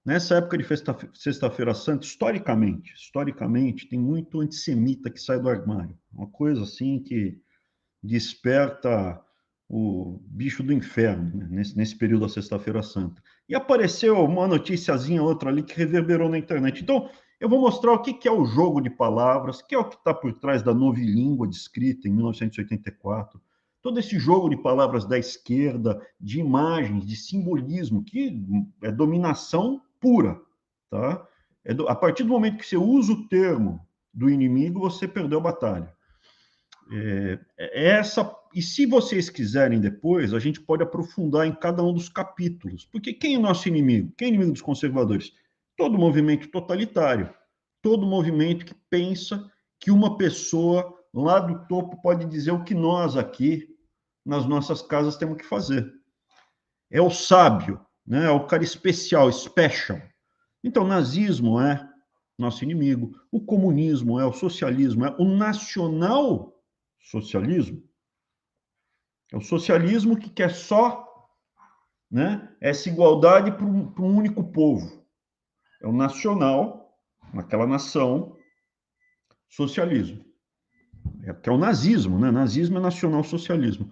Nessa época de Sexta-feira Santa, historicamente, tem muito antissemita que sai do armário. Uma coisa assim que desperta o bicho do inferno, né, nesse período da Sexta-feira Santa. E apareceu uma noticiazinha, outra ali, que reverberou na internet. Então, eu vou mostrar o que é o jogo de palavras, que é o que está por trás da novilíngua descrita em 1984. Todo esse jogo de palavras da esquerda, de imagens, de simbolismo, que é dominação pura, tá? A partir do momento que você usa o termo do inimigo, você perdeu a batalha. E se vocês quiserem depois, a gente pode aprofundar em cada um dos capítulos. Porque quem é nosso inimigo? Quem é inimigo dos conservadores? Todo movimento totalitário. Todo movimento que pensa que uma pessoa lá do topo pode dizer o que nós aqui, nas nossas casas, temos que fazer. É o sábio, né? É o cara especial, special. Então, o nazismo é nosso inimigo, o comunismo é, o socialismo é, o nacional socialismo é o socialismo que quer só, né, essa igualdade para um único povo. É o nacional, naquela nação, socialismo. Que é o nazismo, né? Nazismo é nacional-socialismo.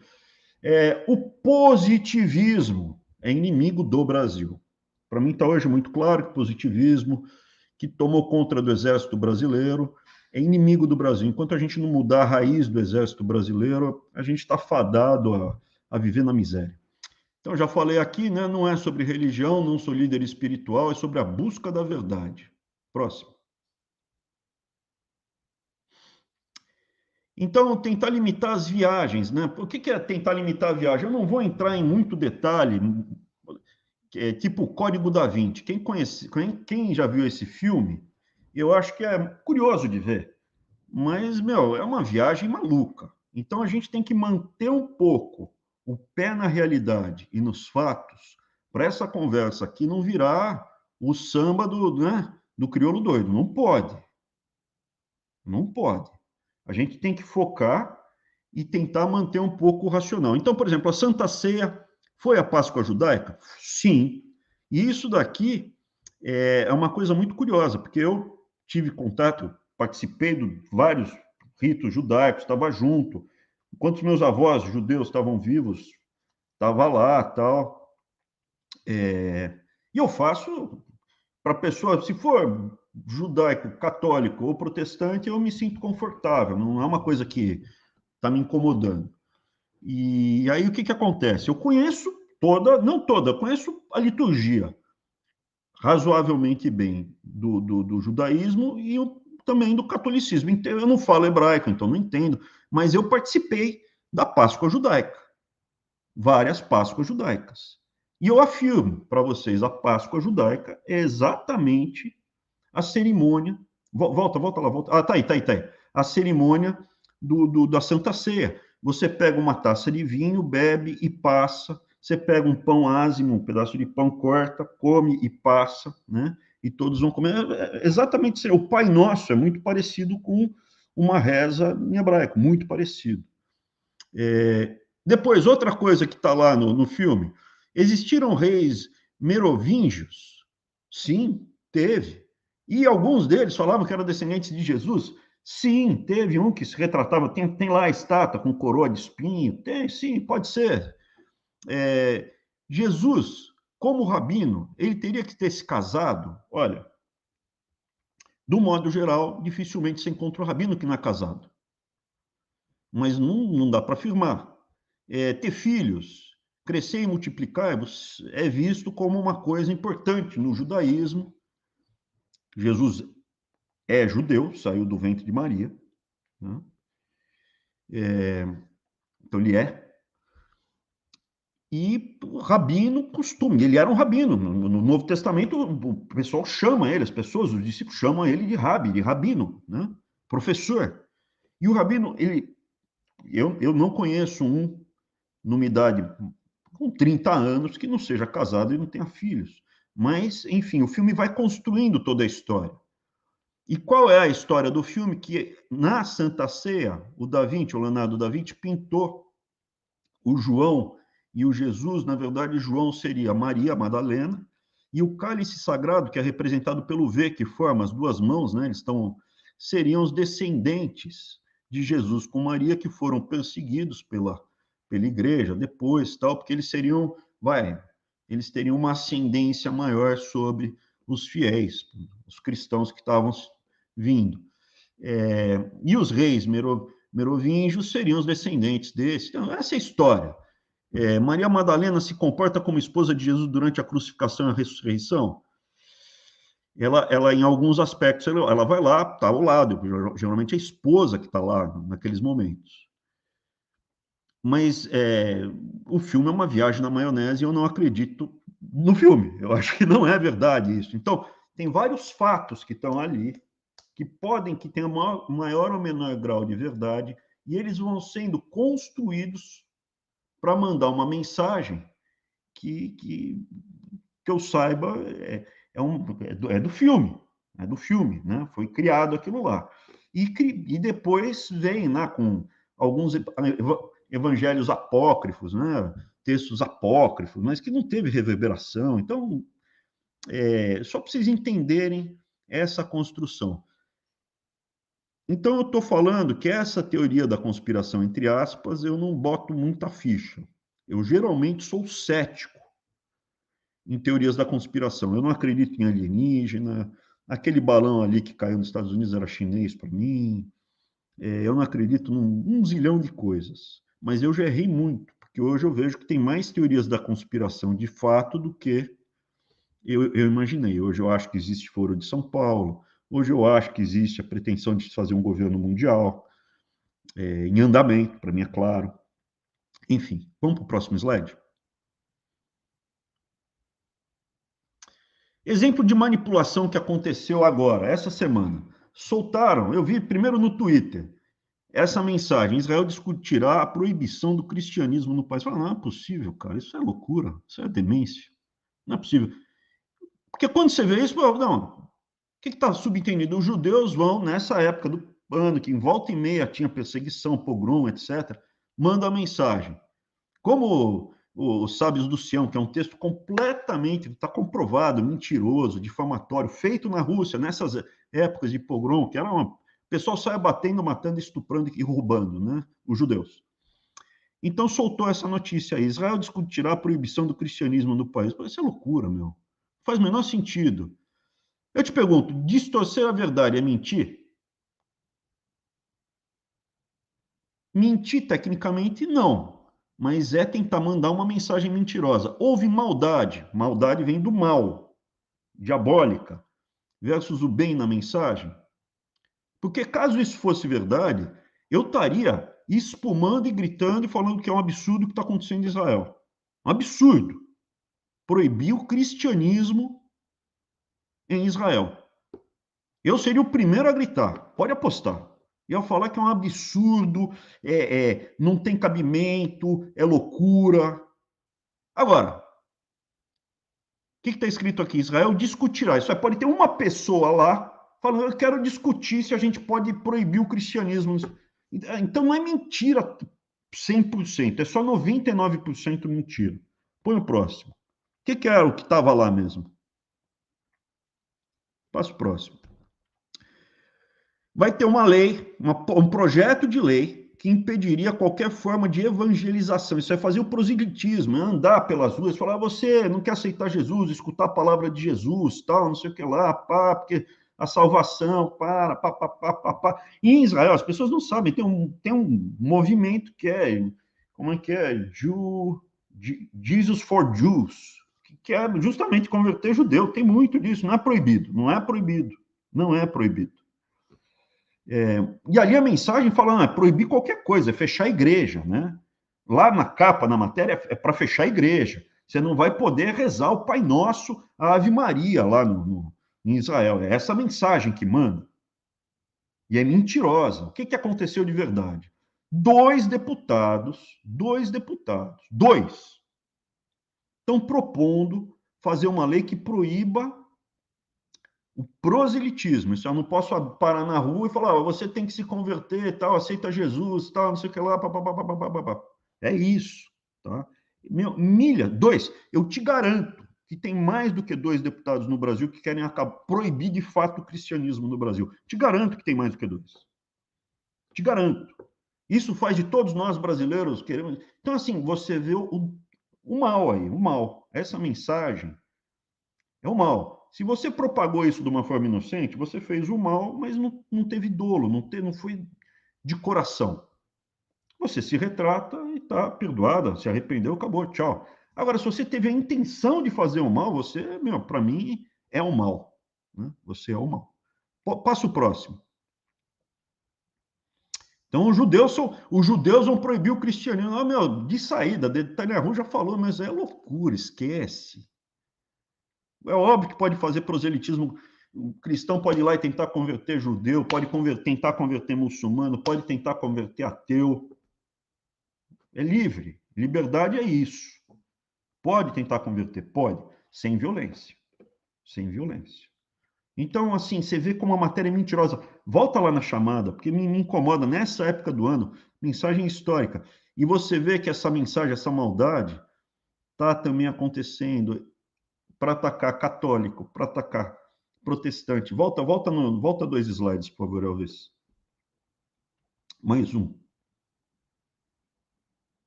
O positivismo é inimigo do Brasil. Para mim está hoje muito claro que o positivismo, que tomou conta do exército brasileiro, é inimigo do Brasil. Enquanto a gente não mudar a raiz do exército brasileiro, a gente está fadado a viver na miséria. Então, já falei aqui, né? Não é sobre religião, não sou líder espiritual, é sobre a busca da verdade. Próximo. Então, tentar limitar as viagens, né? O que é tentar limitar a viagem? Eu não vou entrar em muito detalhe, tipo o Código da Vinci. Quem já viu esse filme, eu acho que é curioso de ver. Mas, meu, é uma viagem maluca. Então, a gente tem que manter um pouco o pé na realidade e nos fatos para essa conversa aqui não virar o samba né, do crioulo doido. Não pode. Não pode. A gente tem que focar e tentar manter um pouco o racional. Então, por exemplo, a Santa Ceia foi a Páscoa judaica? Sim. E isso daqui é uma coisa muito curiosa, porque eu tive contato, participei de vários ritos judaicos, estava junto. Enquanto os meus avós judeus estavam vivos, estava lá, tal. E eu faço para pessoa, se for judaico, católico ou protestante, eu me sinto confortável, não é uma coisa que está me incomodando. E aí o que acontece? Eu conheço não toda, eu conheço a liturgia razoavelmente bem do judaísmo e também do catolicismo. Então, eu não falo hebraico, então não entendo, mas eu participei da Páscoa judaica, várias Páscoas judaicas. E eu afirmo para vocês, a Páscoa judaica é exatamente a cerimônia. Volta lá, volta. Ah, tá aí. A cerimônia da Santa Ceia. Você pega uma taça de vinho, bebe e passa. Você pega um pão ázimo, um pedaço de pão, corta, come e passa, né? E todos vão comer. Exatamente isso. O Pai Nosso é muito parecido com uma reza em hebraico, muito parecido. Depois, outra coisa que está lá no filme: existiram reis merovíngios? Sim, teve. E alguns deles falavam que eram descendentes de Jesus? Sim, teve um que se retratava, tem lá a estátua com coroa de espinho, tem, sim, pode ser. Jesus, como rabino, ele teria que ter se casado? Olha, do modo geral, dificilmente se encontra um rabino que não é casado. Mas não dá para afirmar. Ter filhos, crescer e multiplicar, é visto como uma coisa importante no judaísmo. Jesus é judeu, saiu do ventre de Maria, né? Então ele é. E rabino, costume, ele era um rabino. No Novo Testamento, o pessoal chama ele, as pessoas, os discípulos chamam ele de rabi, de rabino, né? Professor. E o rabino, eu não conheço numa idade com 30 anos que não seja casado e não tenha filhos. Mas, enfim, o filme vai construindo toda a história. E qual é a história do filme? Que na Santa Ceia, o Leonardo da Vinci, pintou o João e o Jesus. Na verdade, João seria Maria Madalena E o cálice sagrado, que é representado pelo V, que forma as duas mãos, né? Seriam os descendentes de Jesus com Maria, que foram perseguidos pela igreja depois, tal, porque eles teriam uma ascendência maior sobre os fiéis, os cristãos que estavam vindo. E os reis merovingios seriam os descendentes desses. Então, essa é a história. Maria Madalena se comporta como esposa de Jesus durante a crucificação e a ressurreição? Ela em alguns aspectos, ela vai lá, está ao lado, geralmente é a esposa que está lá naqueles momentos. Mas o filme é uma viagem na maionese e eu não acredito no filme. Eu acho que não é verdade isso. Então, tem vários fatos que estão ali, que tenham maior ou menor grau de verdade, e eles vão sendo construídos para mandar uma mensagem que eu saiba do filme, né? Foi criado aquilo lá. E depois vem, né, com alguns evangelhos apócrifos, né? Textos apócrifos, mas que não teve reverberação. Então, só para vocês entenderem essa construção. Então, eu estou falando que essa teoria da conspiração, entre aspas, eu não boto muita ficha. Eu geralmente sou cético em teorias da conspiração. Eu não acredito em alienígena. Aquele balão ali que caiu nos Estados Unidos era chinês para mim. Eu não acredito num zilhão de coisas. Mas eu já errei muito, porque hoje eu vejo que tem mais teorias da conspiração de fato do que eu imaginei. Hoje eu acho que existe Foro de São Paulo. Hoje eu acho que existe a pretensão de fazer um governo mundial em andamento, para mim é claro. Enfim, vamos para o próximo slide? Exemplo de manipulação que aconteceu agora, essa semana. Soltaram, eu vi primeiro no Twitter, essa mensagem: Israel discutirá a proibição do cristianismo no país. Fala, não é possível, cara, isso é loucura, isso é demência. Não é possível. Porque quando você vê isso, não, o que está subentendido? Os judeus vão, nessa época do ano, que em volta e meia tinha perseguição, pogrom, etc., manda a mensagem. Como os Sábios do Sião, que é um texto completamente, está comprovado, mentiroso, difamatório, feito na Rússia, nessas épocas de pogrom, que era o pessoal saia batendo, matando, estuprando e roubando, né? Os judeus. Então soltou essa notícia aí: Israel discutirá a proibição do cristianismo no país. Isso é loucura, meu. Faz o menor sentido. Eu te pergunto, distorcer a verdade é mentir? Mentir, tecnicamente, não. Mas é tentar mandar uma mensagem mentirosa. Houve maldade. Maldade vem do mal, diabólica, versus o bem na mensagem. Porque caso isso fosse verdade, eu estaria espumando e gritando e falando que é um absurdo o que está acontecendo em Israel. Um absurdo. Proibir o cristianismo em Israel. Eu seria o primeiro a gritar, pode apostar. Ia falar que é um absurdo, não tem cabimento, é loucura. Agora, o que está escrito aqui? Israel discutirá. Isso aí pode ter uma pessoa lá falando: eu quero discutir se a gente pode proibir o cristianismo. Então não é mentira 100%, é só 99% mentira. Põe o próximo. O que era o que estava lá mesmo? Passa o próximo. Vai ter uma lei, um projeto de lei que impediria qualquer forma de evangelização. Isso é fazer o proselitismo, é andar pelas ruas, falar: você não quer aceitar Jesus, escutar a palavra de Jesus, tal, não sei o que lá, pá, porque a salvação, pá, pá, pá, pá, pá, pá. E em Israel, as pessoas não sabem, tem um movimento que como é que é? Jesus for Jews, que é justamente converter judeu. Tem muito disso, não é proibido, não é proibido, não é proibido. E ali a mensagem fala: é proibir qualquer coisa, é fechar a igreja, né? Lá na capa, na matéria, é para fechar a igreja. Você não vai poder rezar o Pai Nosso, a Ave Maria lá em Israel. É essa mensagem que manda. E é mentirosa. O que aconteceu de verdade? Dois deputados, estão propondo fazer uma lei que proíba o proselitismo. Isso eu não posso parar na rua e falar: você tem que se converter, tal, aceita Jesus, tal, não sei o que lá, papapá. É isso, tá? Milha, eu te garanto, que tem mais do que 2 deputados no Brasil que querem proibir de fato o cristianismo no Brasil. Te garanto que tem mais do que 2. Te garanto. Isso faz de todos nós brasileiros queremos. Então, assim, você vê o mal aí, o mal. Essa mensagem é o mal. Se você propagou isso de uma forma inocente, você fez o mal, mas não teve dolo, não foi de coração. Você se retrata e está perdoada, se arrependeu, acabou, tchau. Agora, se você teve a intenção de fazer o mal, você, para mim, é o mal. Né? Você é o mal. Passa o próximo. Então, os judeus vão proibir o cristianismo. De saída, Netanyahu já falou, mas é loucura, esquece. É óbvio que pode fazer proselitismo. O cristão pode ir lá e tentar converter judeu, pode tentar converter muçulmano, pode tentar converter ateu. É livre. Liberdade é isso. Pode tentar converter? Pode. Sem violência. Sem violência. Então, assim, você vê como a matéria é mentirosa. Volta lá na chamada, porque me incomoda nessa época do ano, mensagem histórica. E você vê que essa mensagem, essa maldade, está também acontecendo para atacar católico, para atacar protestante. Volta 2 slides, por favor, Elvis. Mais um.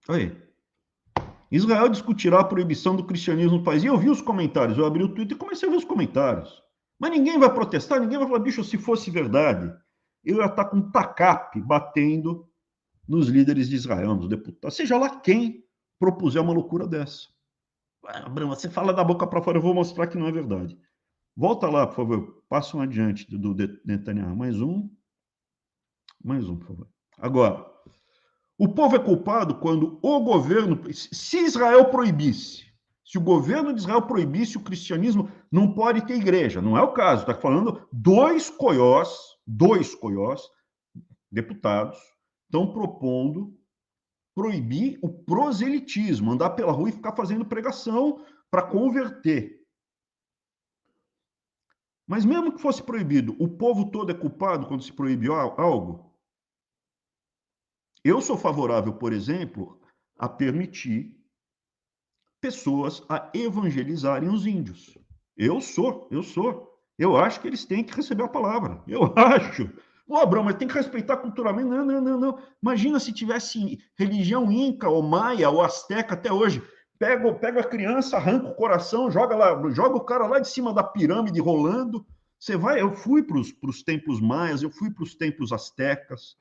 Aí. Israel discutirá a proibição do cristianismo no país. E eu vi os comentários, eu abri o Twitter e comecei a ver os comentários. Mas ninguém vai protestar, ninguém vai falar, bicho, se fosse verdade, eu ia estar com um tacape batendo nos líderes de Israel, nos deputados, seja lá quem propuser uma loucura dessa. Brama, você fala da boca para fora, eu vou mostrar que não é verdade. Volta lá, por favor, passa um adiante do Netanyahu. Mais um, por favor. Agora, o povo é culpado quando o governo, se Israel proibisse, se o governo de Israel proibisse o cristianismo, não pode ter igreja. Não é o caso. Está falando dois coiós, deputados, estão propondo proibir o proselitismo, andar pela rua e ficar fazendo pregação para converter. Mas mesmo que fosse proibido, o povo todo é culpado quando se proíbe algo? Eu sou favorável, por exemplo, a permitir pessoas a evangelizarem os índios. Eu sou. Eu acho que eles têm que receber a palavra. Eu acho. Abraão, mas tem que respeitar culturalmente. Não. Imagina se tivesse religião inca, ou maia, ou asteca até hoje. Pega a criança, arranca o coração, joga o cara lá de cima da pirâmide rolando. Você vai, eu fui para os templos maias, eu fui para os templos astecas.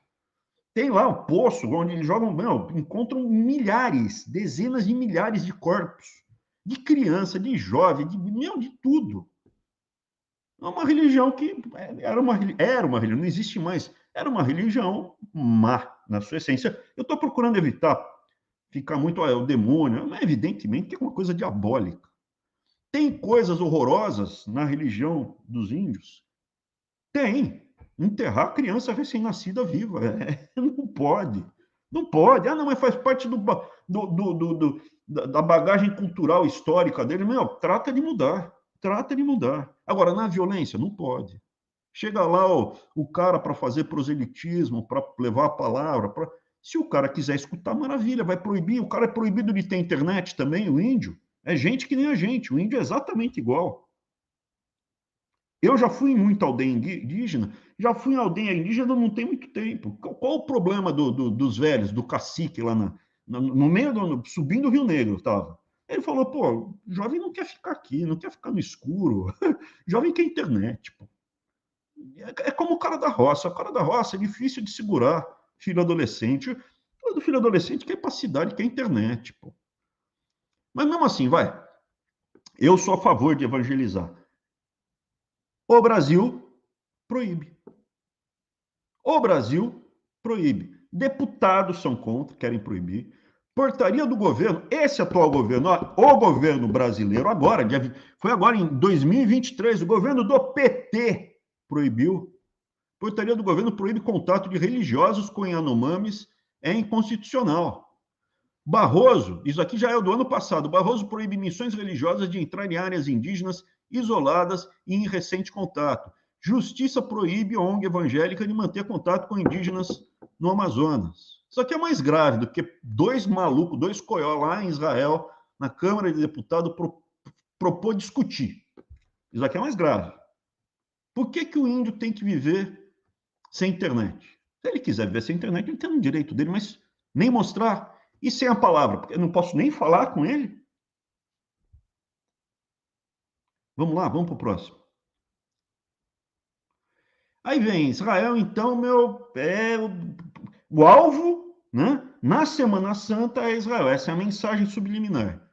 Tem lá um poço onde eles jogam, encontram milhares, dezenas de milhares de corpos, de criança, de jovem, de tudo. É uma religião que era uma religião, não existe mais. Era uma religião má, na sua essência. Eu estou procurando evitar ficar muito o demônio, mas evidentemente que é uma coisa diabólica. Tem coisas horrorosas na religião dos índios? Tem. Enterrar a criança recém-nascida viva. Não pode. Não pode. Não, mas faz parte da bagagem cultural histórica dele. Trata de mudar. Trata de mudar. Agora, na violência, não pode. Chega lá o cara para fazer proselitismo, para levar a palavra. Se o cara quiser escutar, maravilha, vai proibir. O cara é proibido de ter internet também, o índio. É gente que nem a gente. O índio é exatamente igual. Eu já fui em muita aldeia indígena, já fui em aldeia indígena não tem muito tempo. Qual o problema dos velhos, do cacique lá no meio, subindo o Rio Negro, estava? Ele falou, pô, jovem não quer ficar aqui, não quer ficar no escuro, jovem quer internet, pô. É como o cara da roça é difícil de segurar, filho adolescente, todo filho adolescente quer ir para a cidade, quer internet, pô. Mas mesmo assim, vai, eu sou a favor de evangelizar. O Brasil proíbe. O Brasil proíbe. Deputados são contra, querem proibir. Portaria do governo, esse atual governo, o governo brasileiro, foi agora em 2023, o governo do PT proibiu. Portaria do governo proíbe contato de religiosos com Yanomamis, é inconstitucional. Barroso, isso aqui já é do ano passado, Barroso proíbe missões religiosas de entrar em áreas indígenas isoladas e em recente contato. Justiça proíbe a ONG evangélica de manter contato com indígenas no Amazonas. Isso aqui é mais grave do que dois malucos, dois coió lá em Israel, na Câmara de Deputados, propor discutir. Isso aqui é mais grave. Por que o índio tem que viver sem internet? Se ele quiser viver sem internet, ele tem um direito dele, mas nem mostrar. E sem a palavra? Porque eu não posso nem falar com ele. Vamos lá, vamos para o próximo. Aí vem Israel, então, o alvo, né? Na Semana Santa é Israel. Essa é a mensagem subliminar.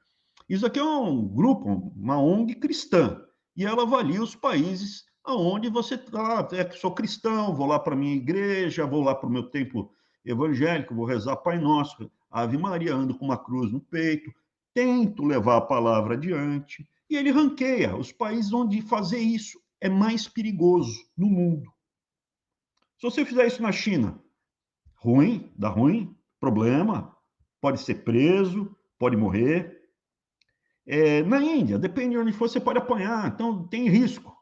Isso aqui é um grupo, uma ONG cristã, e ela avalia os países aonde você está. Sou cristão, vou lá para a minha igreja, vou lá para o meu templo evangélico, vou rezar Pai Nosso, Ave Maria, ando com uma cruz no peito, tento levar a palavra adiante, e ele ranqueia os países onde fazer isso é mais perigoso no mundo. Se você fizer isso na China, ruim, dá ruim, problema, pode ser preso, pode morrer. Na Índia, depende de onde for, você pode apanhar, então tem risco.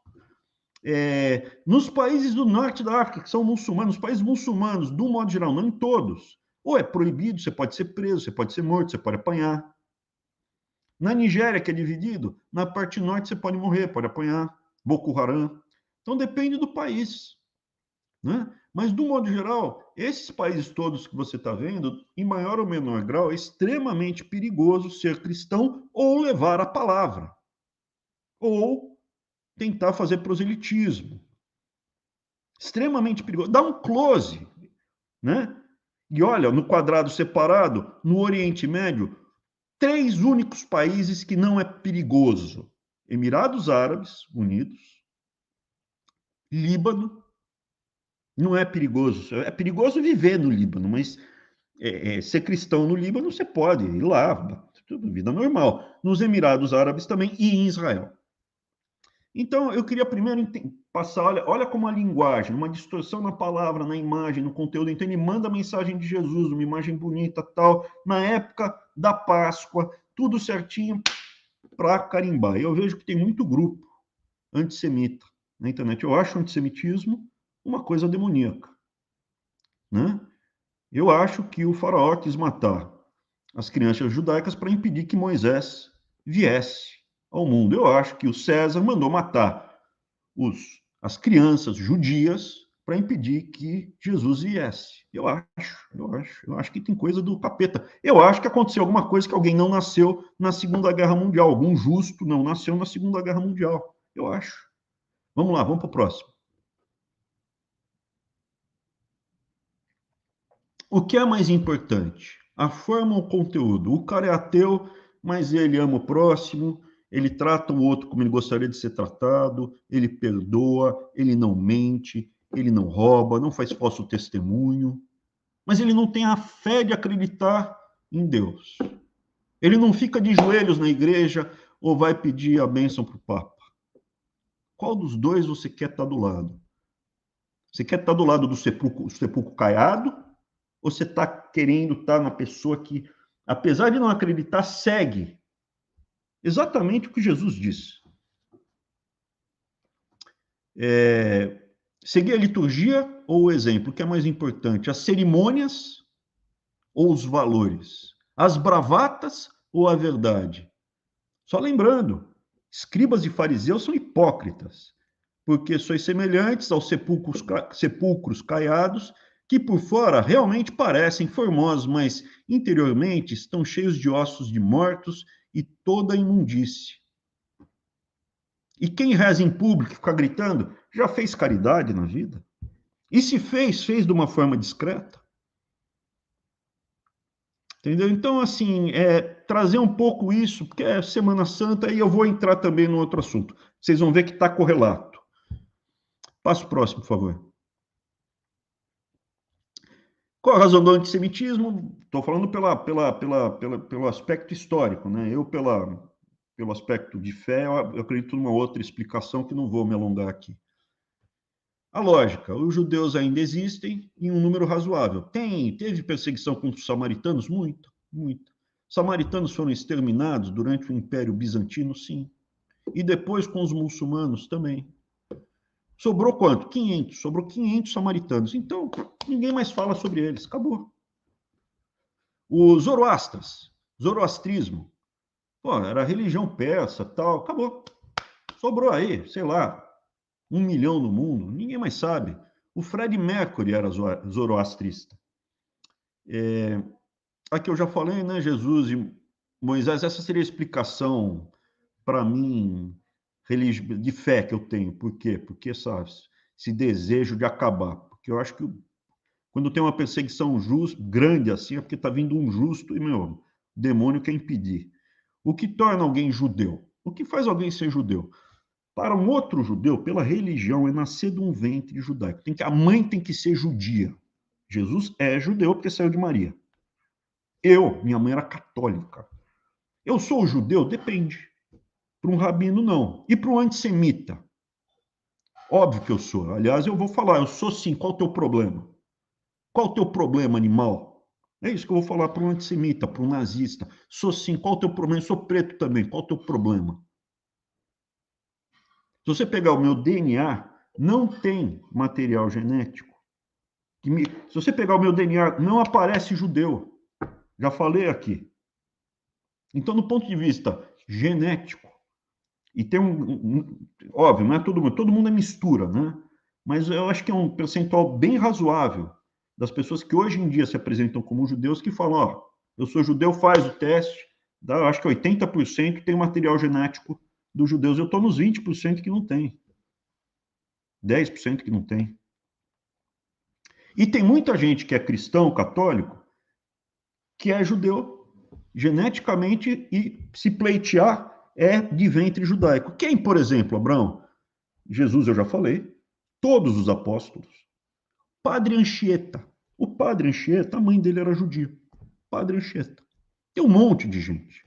Nos países do norte da África, que são muçulmanos, os países muçulmanos, do modo geral, não em todos, ou é proibido, você pode ser preso, você pode ser morto, você pode apanhar. Na Nigéria, que é dividido, na parte norte você pode morrer, pode apanhar, Boko Haram. Então depende do país, né? Mas, do modo geral, esses países todos que você está vendo, em maior ou menor grau, é extremamente perigoso ser cristão ou levar a palavra, ou tentar fazer proselitismo. Extremamente perigoso. Dá um close, né? E olha, no quadrado separado, no Oriente Médio, 3 únicos países que não é perigoso: Emirados Árabes Unidos, Líbano. Não é perigoso. É perigoso viver no Líbano, mas ser cristão no Líbano você pode ir lá, tudo vida normal. Nos Emirados Árabes também e em Israel. Então, eu queria primeiro passar, olha como a linguagem, uma distorção na palavra, na imagem, no conteúdo. Então, ele manda a mensagem de Jesus, uma imagem bonita, tal, na época da Páscoa, tudo certinho para carimbar. Eu vejo que tem muito grupo antissemita na internet. Eu acho o antissemitismo uma coisa demoníaca, né? Eu acho que o faraó quis matar as crianças judaicas para impedir que Moisés viesse ao mundo. Eu acho que o César mandou matar as crianças judias para impedir que Jesus viesse. Eu acho que tem coisa do capeta. Eu acho que aconteceu alguma coisa que alguém não nasceu na Segunda Guerra Mundial, algum justo não nasceu na Segunda Guerra Mundial. Eu acho. Vamos lá, vamos para o próximo. O que é mais importante? A forma ou o conteúdo? O cara é ateu, mas ele ama o próximo, ele trata o outro como ele gostaria de ser tratado, ele perdoa, ele não mente, ele não rouba, não faz falso testemunho, mas ele não tem a fé de acreditar em Deus. Ele não fica de joelhos na igreja ou vai pedir a bênção para o Papa. Qual dos dois você quer estar do lado? Você quer estar do lado do sepulcro caiado? Ou você está querendo estar na pessoa que, apesar de não acreditar, segue exatamente o que Jesus disse? Seguir a liturgia ou o exemplo? O que é mais importante? As cerimônias ou os valores? As bravatas ou a verdade? Só lembrando, escribas e fariseus são hipócritas, porque sois semelhantes aos sepulcros caiados, que por fora realmente parecem formosos, mas interiormente estão cheios de ossos de mortos e toda imundície. E quem reza em público e fica gritando, já fez caridade na vida? E se fez de uma forma discreta? Entendeu? Então, assim, trazer um pouco isso, porque é Semana Santa, e eu vou entrar também no outro assunto. Vocês vão ver que está correlato. Passo próximo, por favor. Qual a razão do antissemitismo? Estou falando pelo aspecto histórico, né? Pelo aspecto de fé, eu acredito numa outra explicação que não vou me alongar aqui. A lógica, os judeus ainda existem em um número razoável. Teve perseguição contra os samaritanos? Muita, muita. Samaritanos foram exterminados durante o Império Bizantino? Sim. E depois com os muçulmanos também. Sobrou quanto? 500. Sobrou 500 samaritanos. Então, ninguém mais fala sobre eles. Acabou. Os zoroastras, zoroastrismo. Pô, era religião persa, tal, acabou. Sobrou aí, sei lá, 1 milhão no mundo, ninguém mais sabe. O Fred Mercury era zoroastrista. Aqui eu já falei, né? Jesus e Moisés, essa seria a explicação, para mim, de fé que eu tenho. Por quê? Porque esse desejo de acabar. Porque eu acho que quando tem uma perseguição grande assim, é porque está vindo um justo e, meu, o demônio quer impedir. O que torna alguém judeu? O que faz alguém ser judeu? Para um outro judeu, pela religião, é nascer de um ventre judaico. A mãe tem que ser judia. Jesus é judeu porque saiu de Maria. Minha mãe era católica. Eu sou judeu? Depende. Para um rabino, não. E para um antissemita? Óbvio que eu sou. Aliás, eu vou falar, eu sou sim. Qual o teu problema? Qual o teu problema, animal? É isso que eu vou falar para um antissemita, para um nazista. Sou sim. Qual o teu problema? Eu sou preto também. Qual o teu problema? Se você pegar o meu DNA, não tem material genético. Se você pegar o meu DNA, não aparece judeu. Já falei aqui. Então, do ponto de vista genético, e tem óbvio, não é todo mundo é mistura, né? Mas eu acho que é um percentual bem razoável das pessoas que hoje em dia se apresentam como judeus que falam, ó, eu sou judeu, faz o teste, dá, eu acho que 80% tem material genético dos judeus, eu estou nos 20% que não tem. 10% que não tem. E tem muita gente que é cristão, católico, que é judeu geneticamente e se pleitear é de ventre judaico. Quem, por exemplo, Abraão? Jesus, eu já falei, todos os apóstolos. Padre Anchieta. O padre Anchieta, a mãe dele era judia. Padre Anchieta. Tem um monte de gente.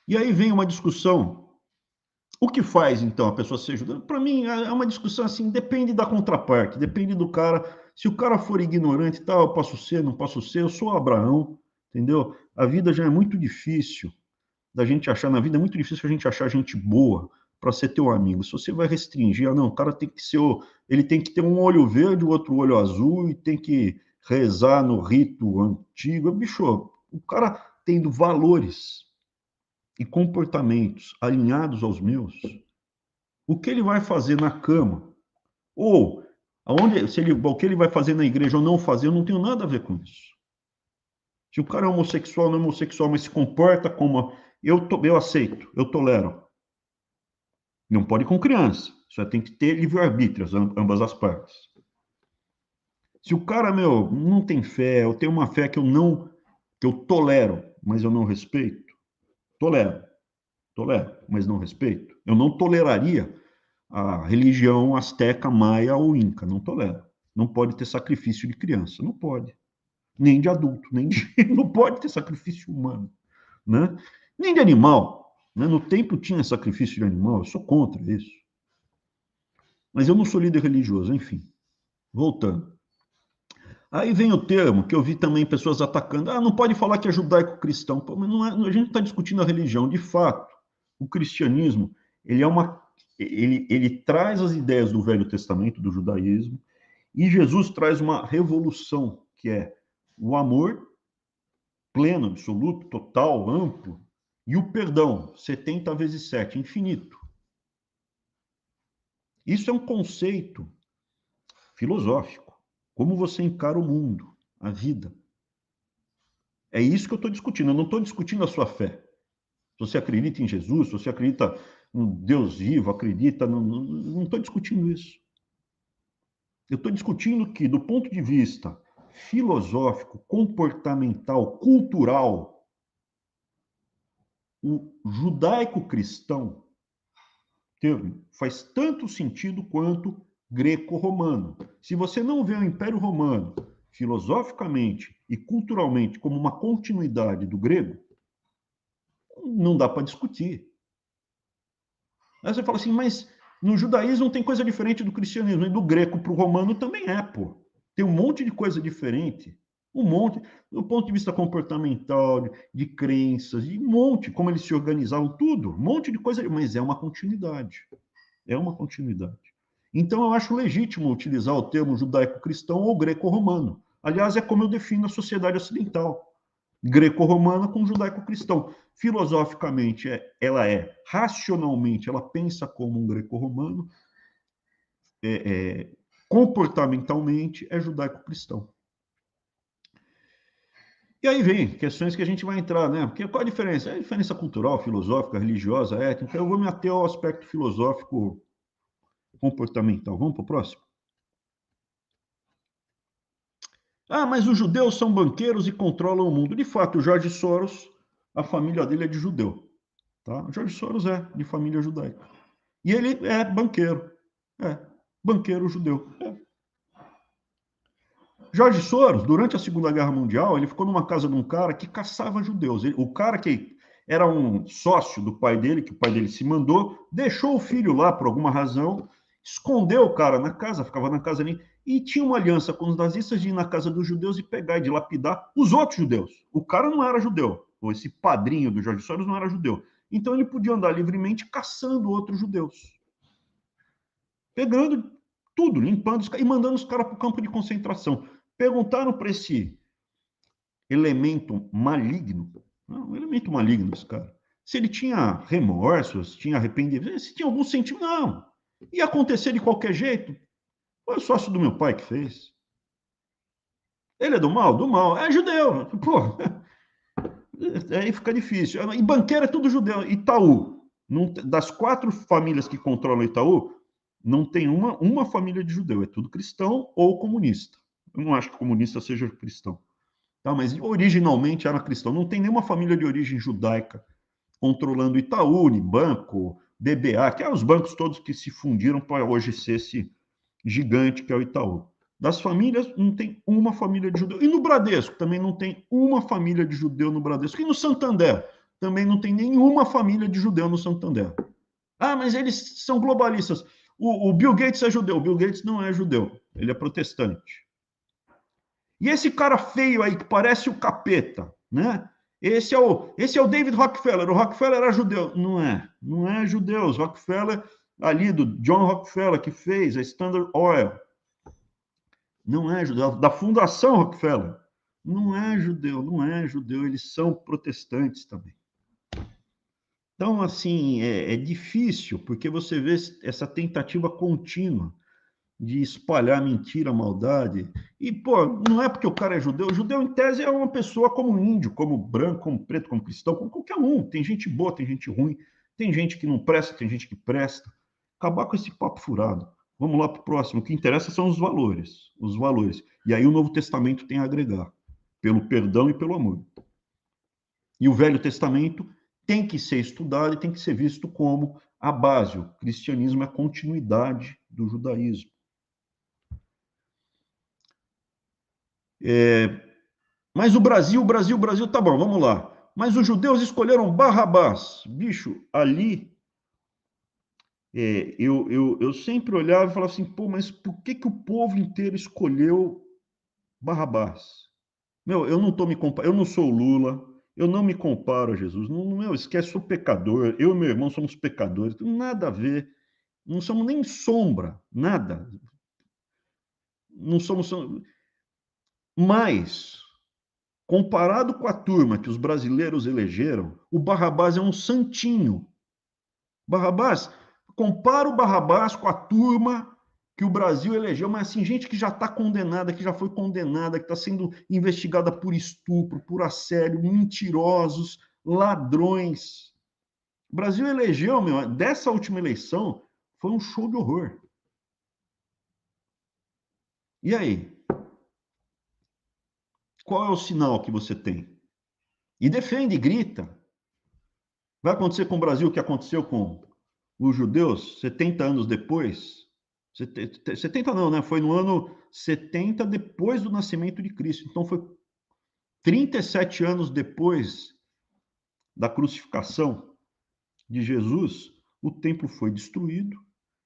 E aí vem uma discussão. O que faz, então, a pessoa ser judeu? Para mim, é uma discussão assim, depende da contraparte, depende do cara. Se o cara for ignorante, tá, eu posso ser, não posso ser, eu sou Abraão, entendeu? A vida já é muito difícil da gente achar, na vida é muito difícil a gente achar gente boa para ser teu amigo. Se você vai restringir, não, o cara tem que ser, ele tem que ter um olho verde, o outro olho azul, e tem que rezar no rito antigo. Bicho, o cara tendo valores e comportamentos alinhados aos meus, o que ele vai fazer na cama, ou o que ele vai fazer na igreja ou não fazer, eu não tenho nada a ver com isso. Se o cara é homossexual, não é homossexual, mas se comporta como eu aceito, eu tolero. Não pode com criança. Só tem que ter livre-arbítrio, ambas as partes. Se o cara, meu, não tem fé, eu tenho uma fé que eu tolero, mas eu não respeito, tolero, mas não respeito. Eu não toleraria a religião asteca, maia ou inca, não tolero. Não pode ter sacrifício de criança, não pode. Nem de adulto, não pode ter sacrifício humano, né? Nem de animal, né? No templo tinha sacrifício de animal, eu sou contra isso. Mas eu não sou líder religioso, enfim. Voltando. Aí vem o termo que eu vi também pessoas atacando. Ah, não pode falar que é judaico-cristão. Pô, mas não é, a gente não está discutindo a religião. De fato, o cristianismo ele é ele traz as ideias do Velho Testamento, do judaísmo, e Jesus traz uma revolução, que é o amor pleno, absoluto, total, amplo, e o perdão, 70 vezes 7, infinito. Isso é um conceito filosófico. Como você encara o mundo, a vida. É isso que eu estou discutindo. Eu não estou discutindo a sua fé. Se você acredita em Jesus, se você acredita em Deus vivo, acredita. Não estou discutindo isso. Eu estou discutindo que, do ponto de vista filosófico, comportamental, cultural, o judaico-cristão termo faz tanto sentido quanto greco-romano. Se você não vê o Império Romano filosoficamente e culturalmente como uma continuidade do grego, não dá para discutir. Aí você fala assim, mas no judaísmo tem coisa diferente do cristianismo, e do greco para o romano também é, pô. Tem um monte de coisa diferente. Um monte, do ponto de vista comportamental, de crenças, de um monte, como eles se organizavam, tudo, um monte de coisa, mas é uma continuidade. É uma continuidade. Então, eu acho legítimo utilizar o termo judaico-cristão ou greco-romano. Aliás, é como eu defino a sociedade ocidental. greco-romana com judaico-cristão. Filosoficamente, ela racionalmente, ela pensa como um greco-romano, comportamentalmente é judaico-cristão. E aí vem questões que a gente vai entrar, né? Porque qual a diferença? É a diferença cultural, filosófica, religiosa, étnica. Eu vou me ater ao aspecto filosófico comportamental. Vamos para o próximo? Ah, mas os judeus são banqueiros e controlam o mundo. De fato, o Jorge Soros, a família dele é de judeu. Tá? O Jorge Soros é de família judaica. E ele é banqueiro. É, banqueiro judeu. É. Jorge Soros, durante a Segunda Guerra Mundial, ele ficou numa casa de um cara que caçava judeus. O cara que era um sócio do pai dele, que o pai dele se mandou, deixou o filho lá por alguma razão, escondeu o cara na casa, ficava na casa ali, e tinha uma aliança com os nazistas de ir na casa dos judeus e pegar e dilapidar os outros judeus. O cara não era judeu, ou esse padrinho do Jorge Soros não era judeu. Então ele podia andar livremente caçando outros judeus. Pegando tudo, limpando os caras e mandando os caras para o campo de concentração. Perguntaram para esse elemento maligno, um elemento maligno esse cara, se ele tinha remorsos, tinha arrependimento, se tinha algum sentimento, não. Ia acontecer de qualquer jeito. Foi o sócio do meu pai que fez. Ele é do mal? Do mal. É judeu. Pô, aí fica difícil. E banqueiro é tudo judeu. Itaú, das 4 famílias que controlam Itaú, não tem uma família de judeu. É tudo cristão ou comunista. Eu não acho que comunista seja cristão. Tá? Mas originalmente era cristão. Não tem nenhuma família de origem judaica controlando Itaú, Unibanco, DBA, que é os bancos todos que se fundiram para hoje ser esse gigante que é o Itaú. Das famílias, não tem uma família de judeu. E no Bradesco, também não tem uma família de judeu no Bradesco. E no Santander, também não tem nenhuma família de judeu no Santander. Ah, mas eles são globalistas. O Bill Gates é judeu. O Bill Gates não é judeu. Ele é protestante. E esse cara feio aí, que parece o capeta, né? Esse é o David Rockefeller. O Rockefeller era judeu. Não é judeu. O Rockefeller, ali do John Rockefeller, que fez a Standard Oil, não é judeu. Da Fundação Rockefeller, não é judeu. Eles são protestantes também. Então, assim, é difícil, porque você vê essa tentativa contínua de espalhar mentira, maldade. E, pô, não é porque o cara é judeu. O judeu, em tese, é uma pessoa como índio, como branco, como preto, como cristão, como qualquer um. Tem gente boa, tem gente ruim, tem gente que não presta, tem gente que presta. Acabar com esse papo furado. Vamos lá para o próximo. O que interessa são os valores. Os valores. E aí o Novo Testamento tem a agregar. Pelo perdão e pelo amor. E o Velho Testamento tem que ser estudado e tem que ser visto como a base. O cristianismo é a continuidade do judaísmo. Mas o Brasil, tá bom, vamos lá. Mas os judeus escolheram Barrabás. Bicho, ali eu sempre olhava e falava assim, pô, mas por que o povo inteiro escolheu Barrabás? Meu, eu não tô me comparando, eu não sou o Lula, eu não me comparo a Jesus. Não, esquece, sou pecador, eu e meu irmão somos pecadores, nada a ver, não somos nem sombra, nada. Não somos. Mas comparado com a turma que os brasileiros elegeram, o Barrabás é um santinho. Barrabás, compara o Barrabás com a turma que o Brasil elegeu, mas assim, gente que já está condenada, que já foi condenada, que está sendo investigada por estupro, por assédio, mentirosos, ladrões. O Brasil elegeu, meu, dessa última eleição, foi um show de horror. E aí? Qual é o sinal que você tem? E defende, grita. Vai acontecer com o Brasil o que aconteceu com os judeus 70 anos depois? 70 não, né? Foi no ano 70 depois do nascimento de Cristo. Então foi 37 anos depois da crucificação de Jesus, o templo foi destruído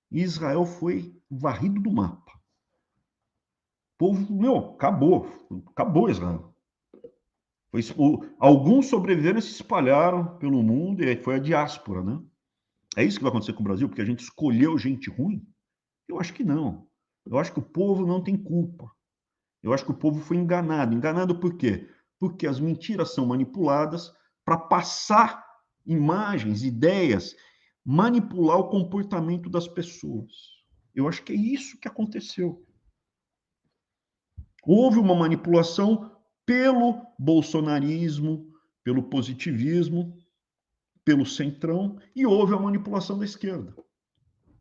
e Israel foi varrido do mapa. O povo, meu, acabou Israel. Alguns sobreviveram e se espalharam pelo mundo, e aí foi a diáspora, né? É isso que vai acontecer com o Brasil, porque a gente escolheu gente ruim? Eu acho que não. Eu acho que o povo não tem culpa. Eu acho que o povo foi enganado. Enganado por quê? Porque as mentiras são manipuladas para passar imagens, ideias, manipular o comportamento das pessoas. Eu acho que é isso que aconteceu. Houve uma manipulação pelo bolsonarismo, pelo positivismo, pelo centrão, e houve a manipulação da esquerda.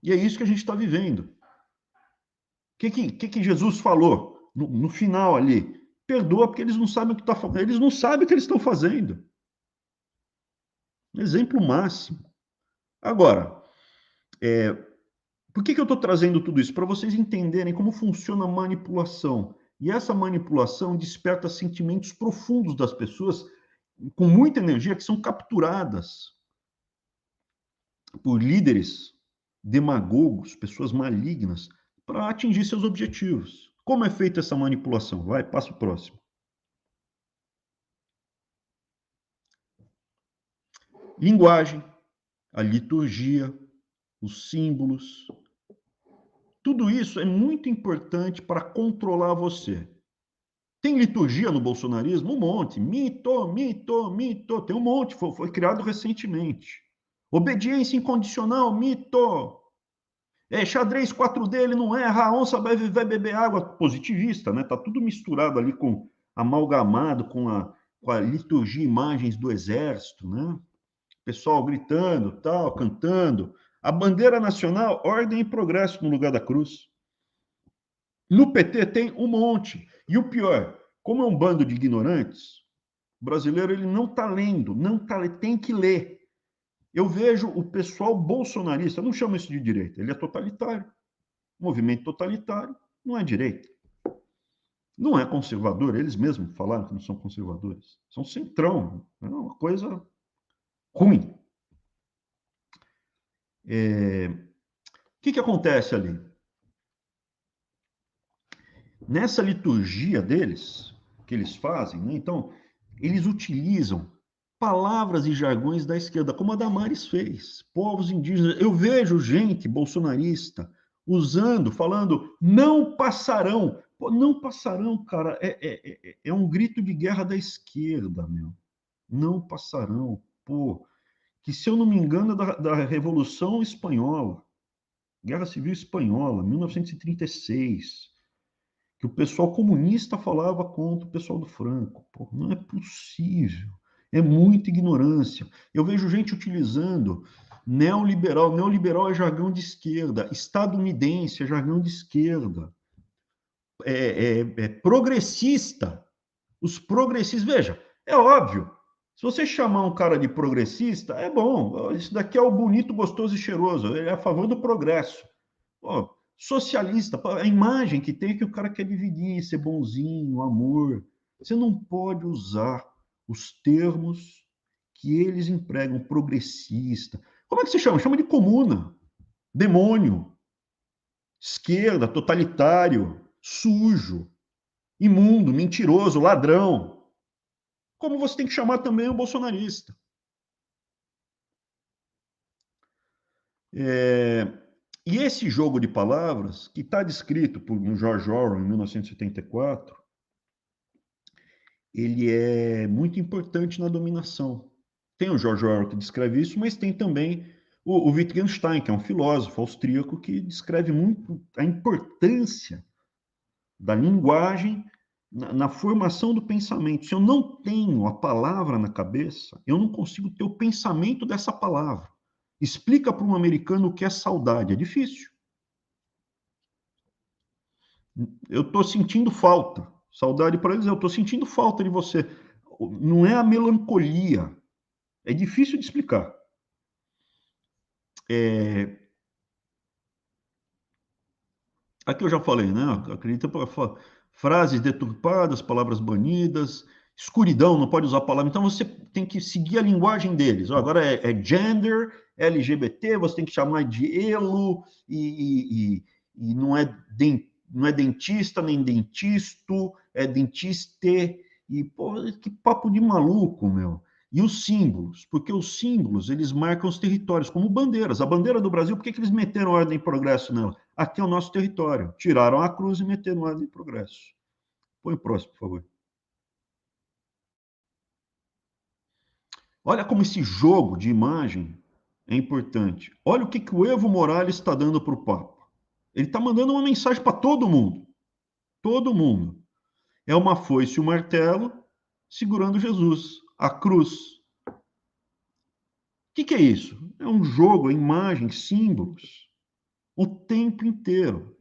E é isso que a gente está vivendo. O que Jesus falou no final ali? Perdoa porque eles não sabem o que está fazendo. Eles não sabem o que eles estão fazendo. Exemplo máximo. Agora, por que eu estou trazendo tudo isso? Para vocês entenderem como funciona a manipulação. E essa manipulação desperta sentimentos profundos das pessoas com muita energia que são capturadas por líderes demagogos, pessoas malignas, para atingir seus objetivos. Como é feita essa manipulação? Vai, passa o próximo. Linguagem, a liturgia, os símbolos, tudo isso é muito importante para controlar você. Tem liturgia no bolsonarismo? Um monte. Mito, mito, mito. Tem um monte, foi criado recentemente. Obediência incondicional, mito. Xadrez 4D, ele não erra, a onça vai beber água. Positivista, né? Tá tudo misturado ali amalgamado com a liturgia, imagens do exército, né? Pessoal gritando, tal, cantando. A bandeira nacional, ordem e progresso no lugar da cruz. No PT tem um monte. E o pior, como é um bando de ignorantes, o brasileiro ele não está lendo, tem que ler. Eu vejo o pessoal bolsonarista, eu não chamo isso de direita, ele é totalitário. Movimento totalitário não é direita. Não é conservador, eles mesmos falaram que não são conservadores. São centrão, é uma coisa ruim. O que acontece ali? Nessa liturgia deles, que eles fazem, né? Então, eles utilizam palavras e jargões da esquerda, como a Damares fez. Povos indígenas. Eu vejo gente bolsonarista usando, falando, não passarão. Pô, não passarão, cara, é um grito de guerra da esquerda, meu. Não passarão. Pô, que se eu não me engano, da Revolução Espanhola, Guerra Civil Espanhola, 1936, que o pessoal comunista falava contra o pessoal do Franco. Pô, não é possível. É muita ignorância. Eu vejo gente utilizando neoliberal. Neoliberal é jargão de esquerda. Estadunidense é jargão de esquerda. Progressista. Os progressistas. Veja, é óbvio. Se você chamar um cara de progressista, é bom. Isso daqui é o bonito, gostoso e cheiroso. Ele é a favor do progresso. Pô, socialista, a imagem que tem é que o cara quer dividir, ser bonzinho, amor. Você não pode usar os termos que eles empregam, progressista. Como é que se chama? Chama de comuna, demônio, esquerda, totalitário, sujo, imundo, mentiroso, ladrão. Como você tem que chamar também o bolsonarista. E esse jogo de palavras, que está descrito por George Orwell em 1984, ele é muito importante na dominação. Tem o George Orwell que descreve isso, mas tem também o Wittgenstein, que é um filósofo austríaco que descreve muito a importância da linguagem na formação do pensamento. Se eu não tenho a palavra na cabeça, eu não consigo ter o pensamento dessa palavra. Explica para um americano o que é saudade. É difícil. Eu estou sentindo falta. Saudade para eles, eu estou sentindo falta de você. Não é a melancolia. É difícil de explicar. Aqui eu já falei, né? Acredita frases deturpadas, palavras banidas, escuridão, não pode usar a palavra. Então você tem que seguir a linguagem deles. Agora é gender, LGBT, você tem que chamar de elo, e não é dentista nem dentisto, é dentiste. E, pô, que papo de maluco, meu. E os símbolos, porque os símbolos, eles marcam os territórios, como bandeiras. A bandeira do Brasil, por que eles meteram ordem e progresso nela? Aqui é o nosso território. Tiraram a cruz e meteram ordem e progresso. Põe o próximo, por favor. Olha como esse jogo de imagem é importante. Olha o que o Evo Morales está dando para o Papa. Ele está mandando uma mensagem para todo mundo. Todo mundo. É uma foice e um martelo segurando Jesus, a cruz. O que é isso? É um jogo, é imagem, símbolos, o tempo inteiro.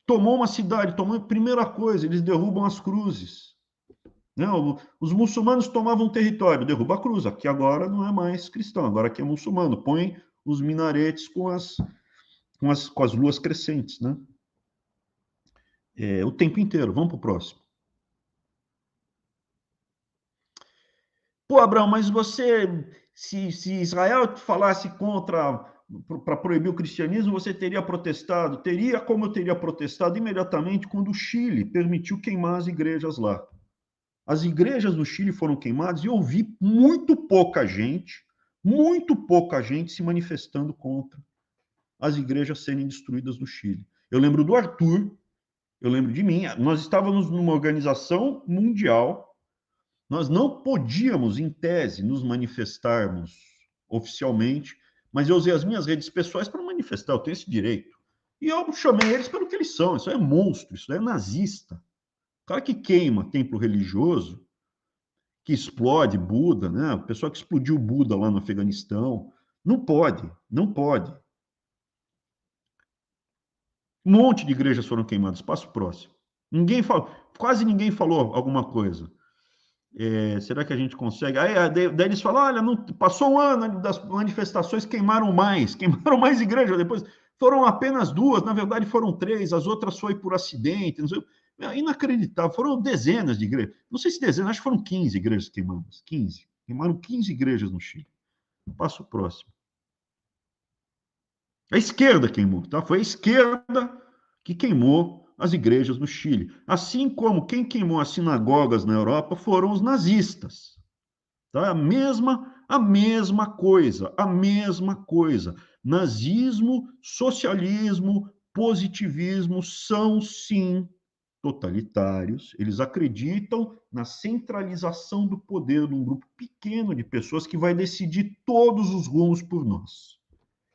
Tomou uma cidade, tomou a primeira coisa, eles derrubam as cruzes. Não, os muçulmanos tomavam território, derruba a cruz. Aqui agora não é mais cristão, agora aqui é muçulmano. Põe os minaretes com as luas crescentes, né? O tempo inteiro. Vamos para o próximo. Pô, Abraão, mas você, se Israel falasse contra, para proibir o cristianismo, você teria protestado? Teria, como eu teria protestado imediatamente quando o Chile permitiu queimar as igrejas lá. As igrejas do Chile foram queimadas e eu vi muito pouca gente se manifestando contra as igrejas serem destruídas no Chile. Eu lembro do Arthur, eu lembro de mim, nós estávamos numa organização mundial. Nós não podíamos, em tese, nos manifestarmos oficialmente, mas eu usei as minhas redes pessoais para manifestar, eu tenho esse direito. E eu chamei eles pelo que eles são, isso é monstro, isso é nazista. O cara que queima templo religioso, que explode Buda, né? O pessoal que explodiu Buda lá no Afeganistão, não pode, não pode. Um monte de igrejas foram queimadas, passo próximo. Ninguém falou, quase ninguém falou alguma coisa. Será que a gente consegue? Daí eles falam, olha, não, passou um ano das manifestações, queimaram mais igrejas, depois foram apenas duas, na verdade foram três, as outras foi por acidente, não sei, inacreditável, foram dezenas de igrejas, não sei se dezenas, acho que foram 15 igrejas queimadas, 15, queimaram 15 igrejas no Chile. Passo próximo. A esquerda queimou, tá? Foi a esquerda que queimou as igrejas no Chile. Assim como quem queimou as sinagogas na Europa foram os nazistas. Tá? A mesma coisa, a mesma coisa. Nazismo, socialismo, positivismo são, sim, totalitários. Eles acreditam na centralização do poder de um grupo pequeno de pessoas que vai decidir todos os rumos por nós.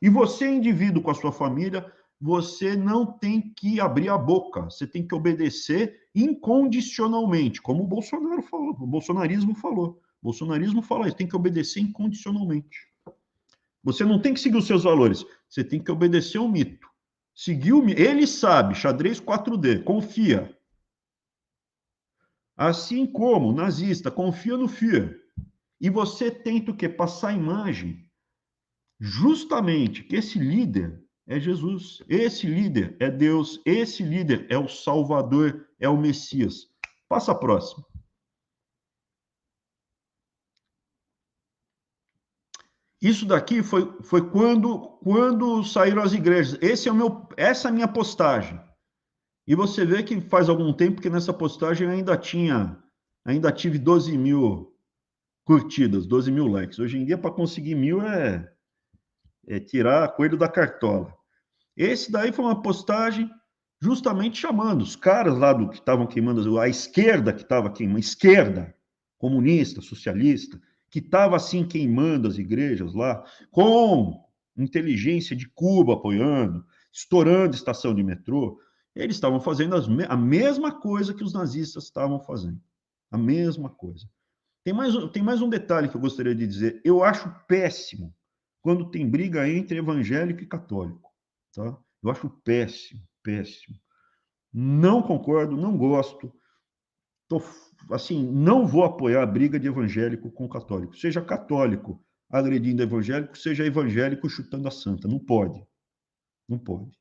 E você, indivíduo com a sua família, você não tem que abrir a boca, você tem que obedecer incondicionalmente, como o Bolsonaro falou, o bolsonarismo falou. O bolsonarismo fala isso, tem que obedecer incondicionalmente. Você não tem que seguir os seus valores, você tem que obedecer o mito. Seguir o mito. Ele sabe, xadrez 4D, confia. Assim como o nazista confia no Führer. E você tenta o quê? Passar a imagem justamente que esse líder é Jesus, esse líder é Deus, esse líder é o Salvador, é o Messias. Passa a próxima. Isso daqui foi quando saíram as igrejas. Essa é a minha postagem. E você vê que faz algum tempo que nessa postagem ainda tive 12 mil curtidas, 12 mil likes. Hoje em dia, para conseguir 1.000 é tirar coelho da cartola. Esse daí foi uma postagem justamente chamando os caras lá do que estavam queimando, a esquerda que estava queimando, esquerda, comunista, socialista, que estava assim queimando as igrejas lá, com inteligência de Cuba apoiando, estourando estação de metrô. Eles estavam fazendo a mesma coisa que os nazistas estavam fazendo. A mesma coisa. Tem mais um detalhe que eu gostaria de dizer. Eu acho péssimo quando tem briga entre evangélico e católico. Tá? Eu acho péssimo, péssimo. Não concordo, não gosto. Tô, assim, não vou apoiar a briga de evangélico com católico. Seja católico agredindo evangélico, seja evangélico chutando a santa. Não pode. Não pode.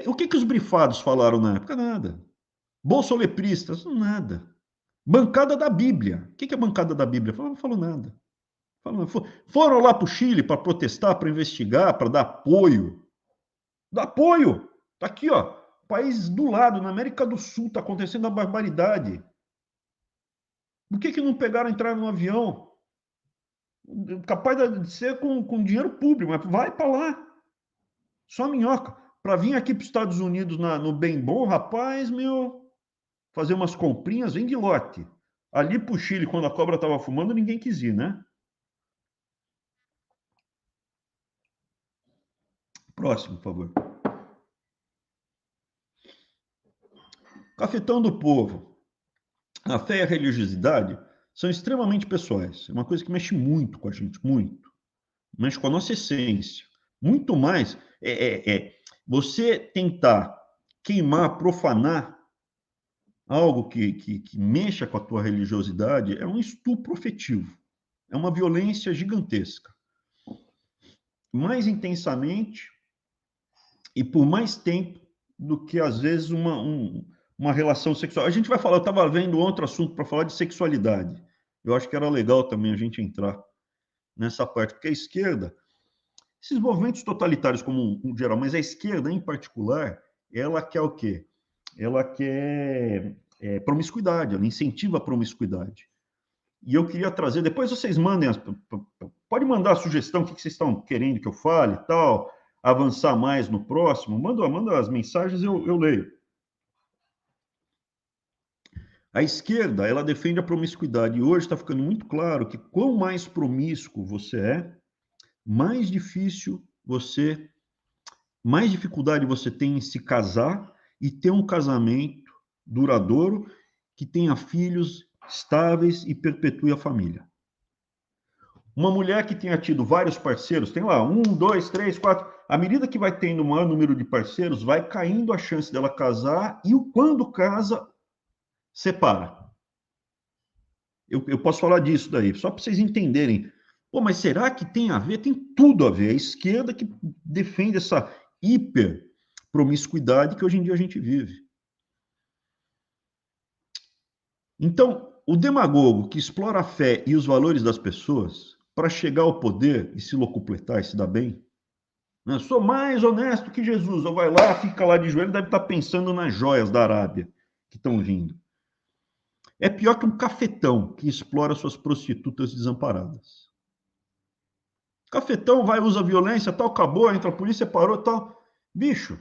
O que os brifados falaram na época? Nada. Bolsolepristas? Nada. Bancada da Bíblia. O que é a bancada da Bíblia? Não falou nada. Foram lá para o Chile para protestar, para investigar, para dar apoio. Dá apoio. Está aqui, ó. País do lado, na América do Sul, está acontecendo a barbaridade. Por que não pegaram entrar no avião? Capaz de ser com dinheiro público, mas vai para lá. Só minhoca. Para vir aqui para os Estados Unidos no bem bom, rapaz, meu, fazer umas comprinhas, vem de lote. Ali para o Chile, quando a cobra estava fumando, ninguém quis ir, né? Próximo, por favor. Cafetão do povo. A fé e a religiosidade são extremamente pessoais. É uma coisa que mexe muito com a gente, muito. Mexe com a nossa essência. Muito mais você tentar queimar, profanar algo que mexa com a tua religiosidade é um estupro afetivo. É uma violência gigantesca. Mais intensamente e por mais tempo do que, às vezes, uma relação sexual. A gente vai falar, eu estava vendo outro assunto para falar de sexualidade. Eu acho que era legal também a gente entrar nessa parte, porque a esquerda, esses movimentos totalitários como um geral, mas a esquerda em particular, ela quer o quê? Ela quer promiscuidade, ela incentiva a promiscuidade. E eu queria trazer, depois vocês mandem, pode mandar a sugestão, o que vocês estão querendo que eu fale e tal, avançar mais no próximo, manda as mensagens, eu leio. A esquerda, ela defende a promiscuidade, e hoje está ficando muito claro que quanto mais promíscuo você é, mais difícil você, mais dificuldade você tem em se casar e ter um casamento duradouro que tenha filhos estáveis e perpetue a família. Uma mulher que tenha tido vários parceiros, tem lá 1, 2, 3, 4. À medida que vai tendo um maior número de parceiros, vai caindo a chance dela casar e quando casa, separa. Eu posso falar disso daí, só para vocês entenderem. Pô, mas será que tem a ver? Tem tudo a ver. A esquerda que defende essa hiper promiscuidade que hoje em dia a gente vive. Então, o demagogo que explora a fé e os valores das pessoas para chegar ao poder e se locupletar e se dar bem, né? Sou mais honesto que Jesus. Ou vai lá, fica lá de joelho, deve estar pensando nas joias da Arábia que estão vindo. É pior que um cafetão que explora suas prostitutas desamparadas. Cafetão vai, usa violência, tal, acabou, entra a polícia, parou, tal. Bicho,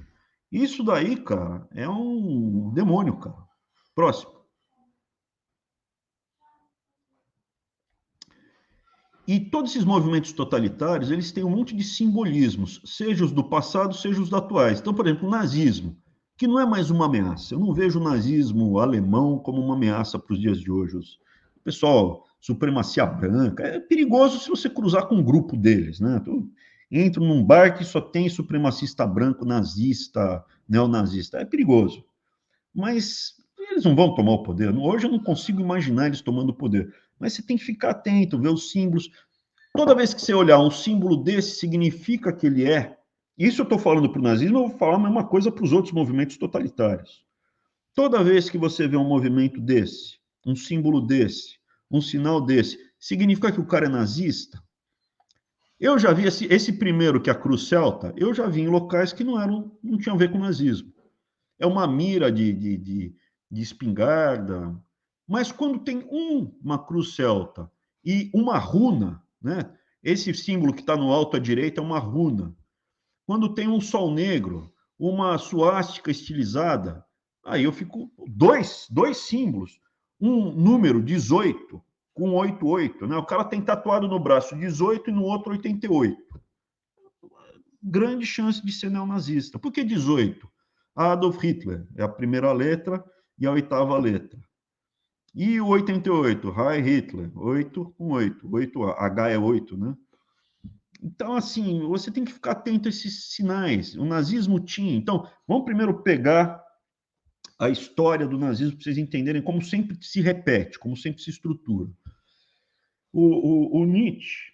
isso daí, cara, é um demônio, cara. Próximo. E todos esses movimentos totalitários, eles têm um monte de simbolismos, seja os do passado, seja os do atuais. Então, por exemplo, o nazismo, que não é mais uma ameaça. Eu não vejo o nazismo alemão como uma ameaça para os dias de hoje. O pessoal, supremacia branca, é perigoso se você cruzar com um grupo deles, né? Tu entra num bar que só tem supremacista branco, nazista, neonazista. É perigoso. Mas eles não vão tomar o poder. Hoje eu não consigo imaginar eles tomando o poder. Mas você tem que ficar atento, ver os símbolos. Toda vez que você olhar um símbolo desse, significa que ele é. Isso eu estou falando para o nazismo, eu vou falar a mesma coisa para os outros movimentos totalitários. Toda vez que você vê um movimento desse, um símbolo desse, um sinal desse, significa que o cara é nazista? Eu já vi esse primeiro, que é a cruz celta, eu já vi em locais que não tinham a ver com nazismo. É uma mira de espingarda. Mas quando tem uma cruz celta e uma runa, né? Esse símbolo que está no alto à direita é uma runa. Quando tem um sol negro, uma suástica estilizada, aí eu fico dois símbolos, um número 18 com 88, né? O cara tem tatuado no braço 18 e no outro 88. Grande chance de ser neonazista. Por que 18? Adolf Hitler é a primeira letra e a oitava letra. E o 88, Heil Hitler, 8 com 8, 8 H é 8, né? Então, assim, você tem que ficar atento a esses sinais. O nazismo tinha. Então, vamos primeiro pegar a história do nazismo para vocês entenderem como sempre se repete, como sempre se estrutura. O Nietzsche,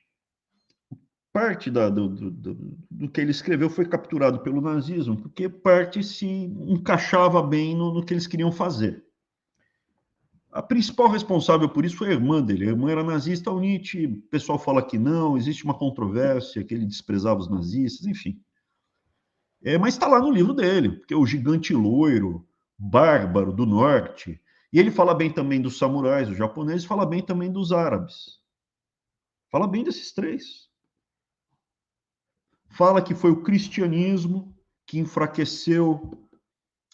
parte do que ele escreveu foi capturado pelo nazismo, porque parte se encaixava bem no que eles queriam fazer. A principal responsável por isso foi a irmã dele. A irmã era nazista, o Nietzsche, o pessoal fala que não, existe uma controvérsia, que ele desprezava os nazistas, enfim. Mas está lá no livro dele, porque é o gigante loiro, bárbaro do norte. E ele fala bem também dos samurais, os japoneses, fala bem também dos árabes. Fala bem desses três. Fala que foi o cristianismo que enfraqueceu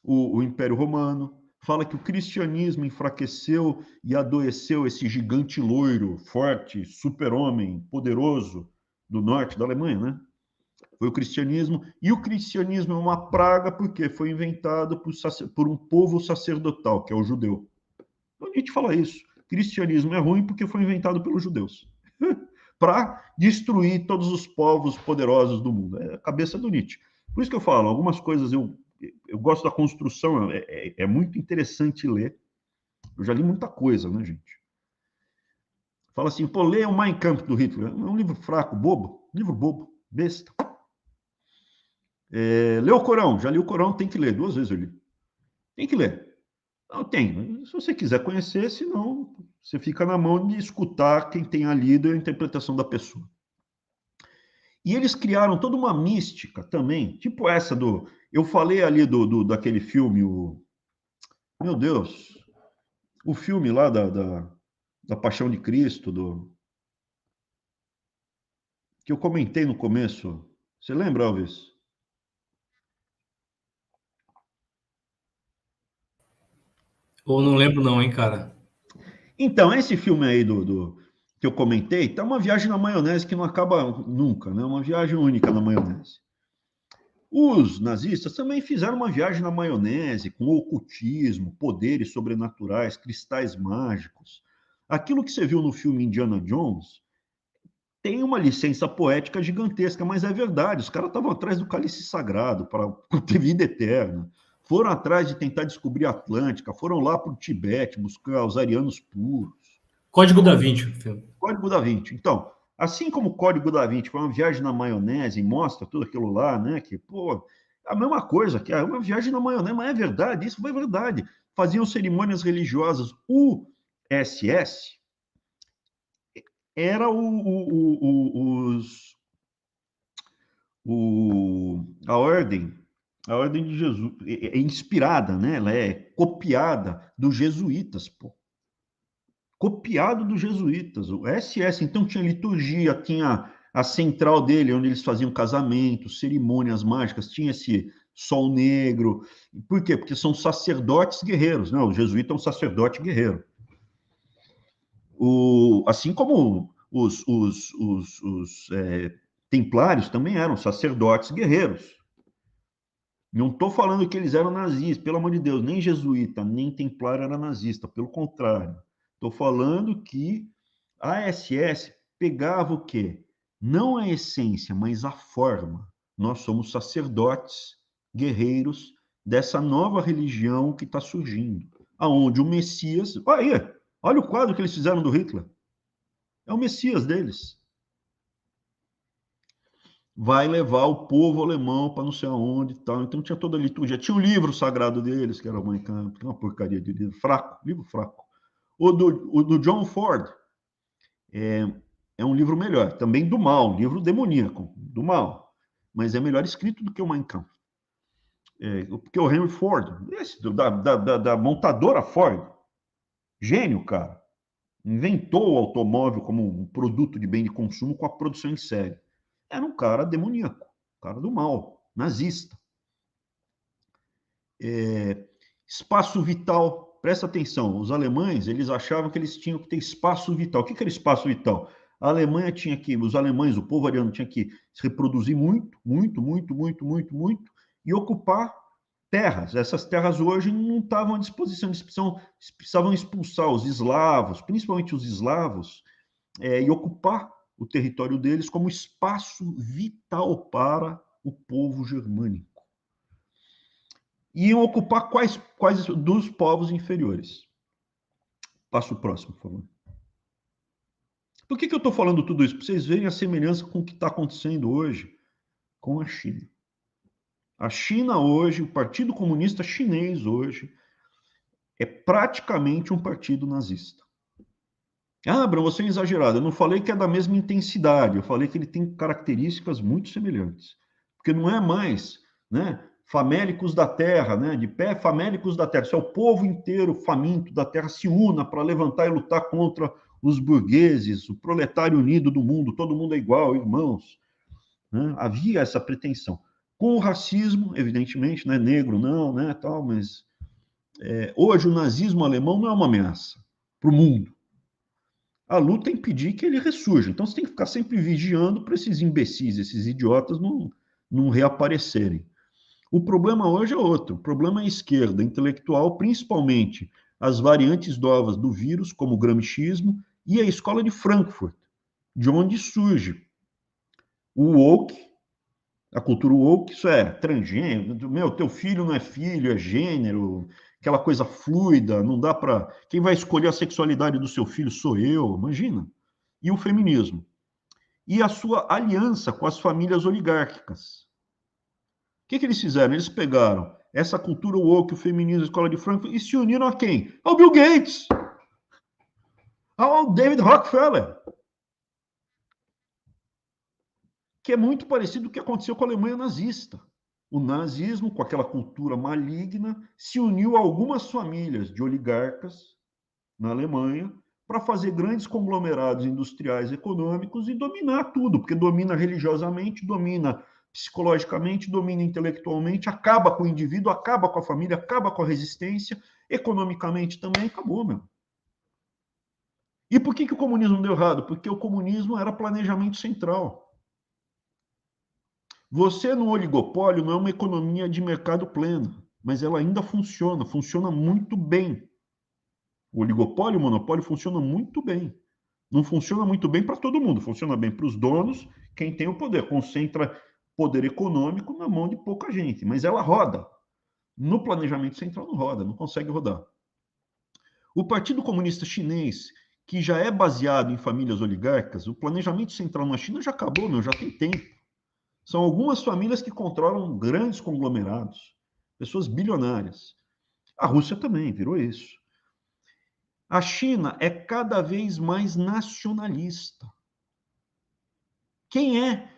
o Império Romano. fala que o cristianismo enfraqueceu e adoeceu esse gigante loiro, forte, super-homem, poderoso do norte da Alemanha, né? Foi o cristianismo, e o cristianismo é uma praga porque foi inventado por um povo sacerdotal, que é o judeu. Então a gente fala isso. Cristianismo é ruim porque foi inventado pelos judeus. Para destruir todos os povos poderosos do mundo. É a cabeça do Nietzsche. Por isso que eu falo, algumas coisas eu gosto da construção, é muito interessante ler. Eu já li muita coisa, né, gente? Fala assim, pô, leia o Mein Kampf do Hitler. É um livro fraco, bobo, livro bobo, besta. Lê o Corão, já li o Corão, tem que ler, 2 vezes eu li. Tem que ler. Não, tem. Se você quiser conhecer, senão você fica na mão de escutar quem tenha lido e a interpretação da pessoa. E eles criaram toda uma mística também, tipo essa do... Eu falei ali daquele filme, meu Deus, o filme lá da Paixão de Cristo, que eu comentei no começo. Você lembra, Alves? Ou não lembro não, hein, cara. Então, esse filme aí que eu comentei, tá uma viagem na maionese que não acaba nunca, né? Uma viagem única na maionese. Os nazistas também fizeram uma viagem na maionese, com ocultismo, poderes sobrenaturais, cristais mágicos. Aquilo que você viu no filme Indiana Jones tem uma licença poética gigantesca, mas é verdade. Os caras estavam atrás do cálice sagrado para ter vida eterna. Foram atrás de tentar descobrir a Atlântica, foram lá para o Tibete buscar os arianos puros. Código da Vinci, o filme. Código da Vinci. Então, assim como o Código da Vinci foi uma viagem na maionese e mostra tudo aquilo lá, né? Que, pô, a mesma coisa, que é uma viagem na maionese, mas é verdade, isso foi verdade. Faziam cerimônias religiosas. O SS era a ordem de Jesus, é inspirada, né? Ela é copiada dos jesuítas, pô. Copiado dos jesuítas. O SS, então, tinha liturgia, tinha a central dele, onde eles faziam casamentos, cerimônias mágicas, tinha esse sol negro. Por quê? Porque são sacerdotes guerreiros, né? O jesuíta é um sacerdote guerreiro. Assim como os templários também eram sacerdotes guerreiros. Não estou falando que eles eram nazistas, pelo amor de Deus, nem jesuíta, nem templário era nazista, pelo contrário. Estou falando que a SS pegava o quê? Não a essência, mas a forma. Nós somos sacerdotes, guerreiros dessa nova religião que está surgindo, aonde o Messias... Olha o quadro que eles fizeram do Hitler. É o Messias deles. Vai levar o povo alemão para não sei aonde e tal. Então tinha toda a liturgia. Tinha o livro sagrado deles, que era o Mein Kampf, uma porcaria de livro, fraco, livro fraco. O do John Ford é, é um livro melhor, também do mal, livro demoníaco, do mal, mas é melhor escrito do que o Mein Kampf. Porque o Henry Ford, da montadora Ford, gênio, cara, inventou o automóvel como um produto de bem de consumo com a produção em série. Era um cara demoníaco, cara do mal, nazista. Espaço vital, presta atenção, os alemães, eles achavam que eles tinham que ter espaço vital. O que era espaço vital? A Alemanha tinha que, os alemães, o povo ariano tinha que se reproduzir muito, muito, muito, muito, muito, muito, e ocupar terras. Essas terras hoje não estavam à disposição, eles precisavam expulsar os eslavos, principalmente os eslavos, e ocupar o território deles como espaço vital para o povo germânico. Iam ocupar quais dos povos inferiores. Passo o próximo, por favor. Por que eu estou falando tudo isso? Para vocês verem a semelhança com o que está acontecendo hoje com a China. A China hoje, o Partido Comunista Chinês hoje, é praticamente um partido nazista. Ah, Bruno, você é exagerado. Eu não falei que é da mesma intensidade, eu falei que ele tem características muito semelhantes. Porque não é mais, né, famélicos da terra, né, de pé famélicos da terra. Se é o povo inteiro faminto da terra se una para levantar e lutar contra os burgueses, o proletário unido do mundo, todo mundo é igual, irmãos. Né? Havia essa pretensão. Com o racismo, evidentemente, né, negro não, né, tal, mas Hoje, o nazismo alemão não é uma ameaça para o mundo. A luta é impedir que ele ressurja. Então, você tem que ficar sempre vigiando para esses imbecis, esses idiotas não reaparecerem. O problema hoje é outro. O problema é a esquerda intelectual, principalmente as variantes novas do vírus, como o gramscismo, e a escola de Frankfurt, de onde surge o woke, a cultura woke, isso é transgênero, teu filho não é filho, é gênero, aquela coisa fluida, não dá para... Quem vai escolher a sexualidade do seu filho sou eu, imagina. E o feminismo. E a sua aliança com as famílias oligárquicas. O que eles fizeram? Eles pegaram essa cultura woke, o feminismo, a escola de Frankfurt, e se uniram a quem? Ao Bill Gates! Ao David Rockefeller! Que é muito parecido com o que aconteceu com a Alemanha nazista. O nazismo, com aquela cultura maligna, se uniu a algumas famílias de oligarcas na Alemanha para fazer grandes conglomerados industriais econômicos e dominar tudo, porque domina religiosamente, domina psicologicamente, domina intelectualmente, acaba com o indivíduo, acaba com a família, acaba com a resistência, economicamente também, acabou, meu. E por que o comunismo deu errado? Porque o comunismo era planejamento central. Você, no oligopólio, não é uma economia de mercado pleno, mas ela ainda funciona muito bem. O oligopólio, o monopólio funciona muito bem. Não funciona muito bem para todo mundo, funciona bem para os donos, quem tem o poder, concentra poder econômico na mão de pouca gente, mas ela roda. No planejamento central não roda, não consegue rodar. O Partido Comunista Chinês, que já é baseado em famílias oligárquicas, o planejamento central na China já acabou, já tem tempo. São algumas famílias que controlam grandes conglomerados, pessoas bilionárias. A Rússia também virou isso. A China é cada vez mais nacionalista. Quem é?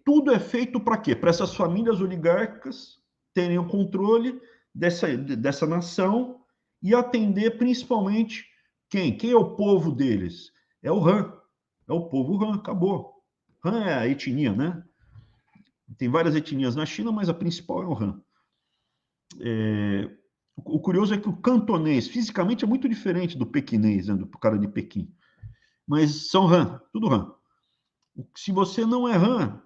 Tudo é feito para quê? Para essas famílias oligárquicas terem o controle dessa nação e atender principalmente quem? Quem é o povo deles? É o Han. É o povo Han, acabou. Han é a etnia, né? Tem várias etnias na China, mas a principal é o Han. O curioso é que o cantonês, fisicamente, é muito diferente do pequinês, né, do cara de Pequim. Mas são Han, tudo Han. Se você não é Han,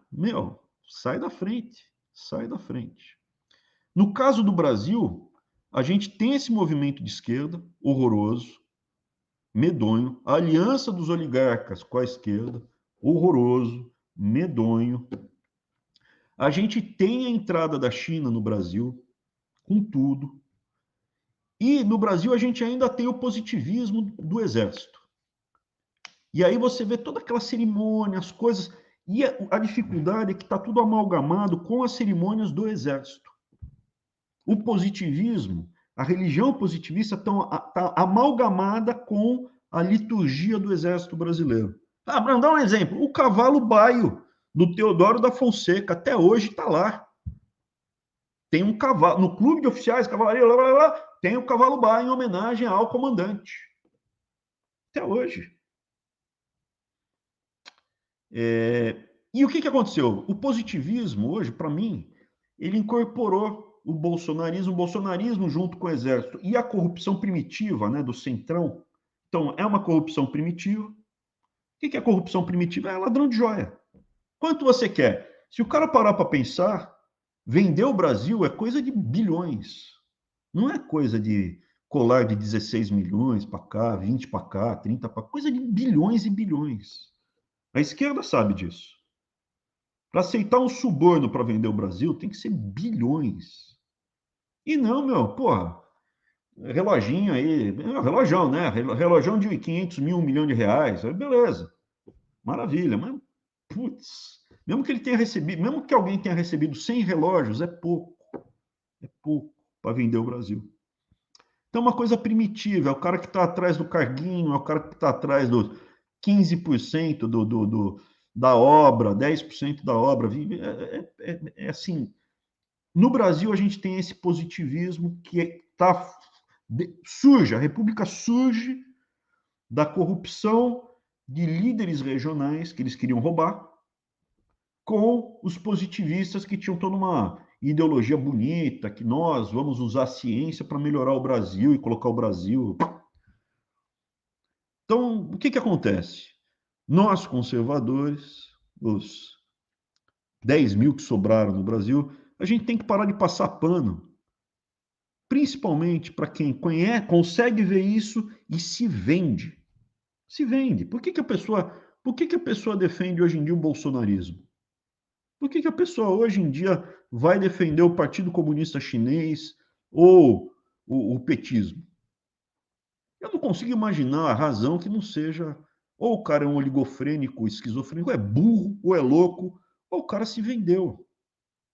sai da frente, sai da frente. No caso do Brasil, a gente tem esse movimento de esquerda horroroso, medonho, a aliança dos oligarcas com a esquerda, horroroso, medonho. A gente tem a entrada da China no Brasil, com tudo. E no Brasil a gente ainda tem o positivismo do exército. E aí você vê toda aquela cerimônia, as coisas, e a dificuldade é que está tudo amalgamado com as cerimônias do exército. O positivismo, a religião positivista está amalgamada com a liturgia do exército brasileiro. Para dar um exemplo, o cavalo baio do Teodoro da Fonseca, até hoje está lá. Tem um cavalo, no clube de oficiais, cavalaria, tem o cavalo baio em homenagem ao comandante. Até hoje. E o que aconteceu? O positivismo, hoje, para mim, ele incorporou o bolsonarismo junto com o exército e a corrupção primitiva, né, do centrão. Então, é uma corrupção primitiva. O que é corrupção primitiva? É ladrão de joia. Quanto você quer? Se o cara parar para pensar, vender o Brasil é coisa de bilhões. Não é coisa de colar de 16 milhões para cá, 20 para cá, 30 para cá. Coisa de bilhões e bilhões. A esquerda sabe disso. Para aceitar um suborno para vender o Brasil, tem que ser bilhões. E não, porra, reloginho aí, relojão, né? Relojão de 500 mil, 1 milhão de reais, beleza, maravilha, mas, putz, mesmo que ele tenha recebido, mesmo que alguém tenha recebido 100 relógios, é pouco para vender o Brasil. Então, é uma coisa primitiva, é o cara que está atrás do carguinho, é o cara que está atrás do 15% da obra, 10% da obra. É assim, no Brasil a gente tem esse positivismo que surge, a República surge da corrupção de líderes regionais que eles queriam roubar, com os positivistas que tinham toda uma ideologia bonita, que nós vamos usar a ciência para melhorar o Brasil e colocar o Brasil. Então, o que, que acontece? Nós, conservadores, os 10 mil que sobraram no Brasil, a gente tem que parar de passar pano, principalmente para quem conhece, consegue ver isso e se vende. Se vende. Por que, que a pessoa defende hoje em dia o bolsonarismo? Por que, que a pessoa hoje em dia vai defender o Partido Comunista Chinês ou o petismo? Eu não consigo imaginar a razão que não seja ou o cara é um oligofrênico, esquizofrênico, é burro, ou é louco, ou o cara se vendeu.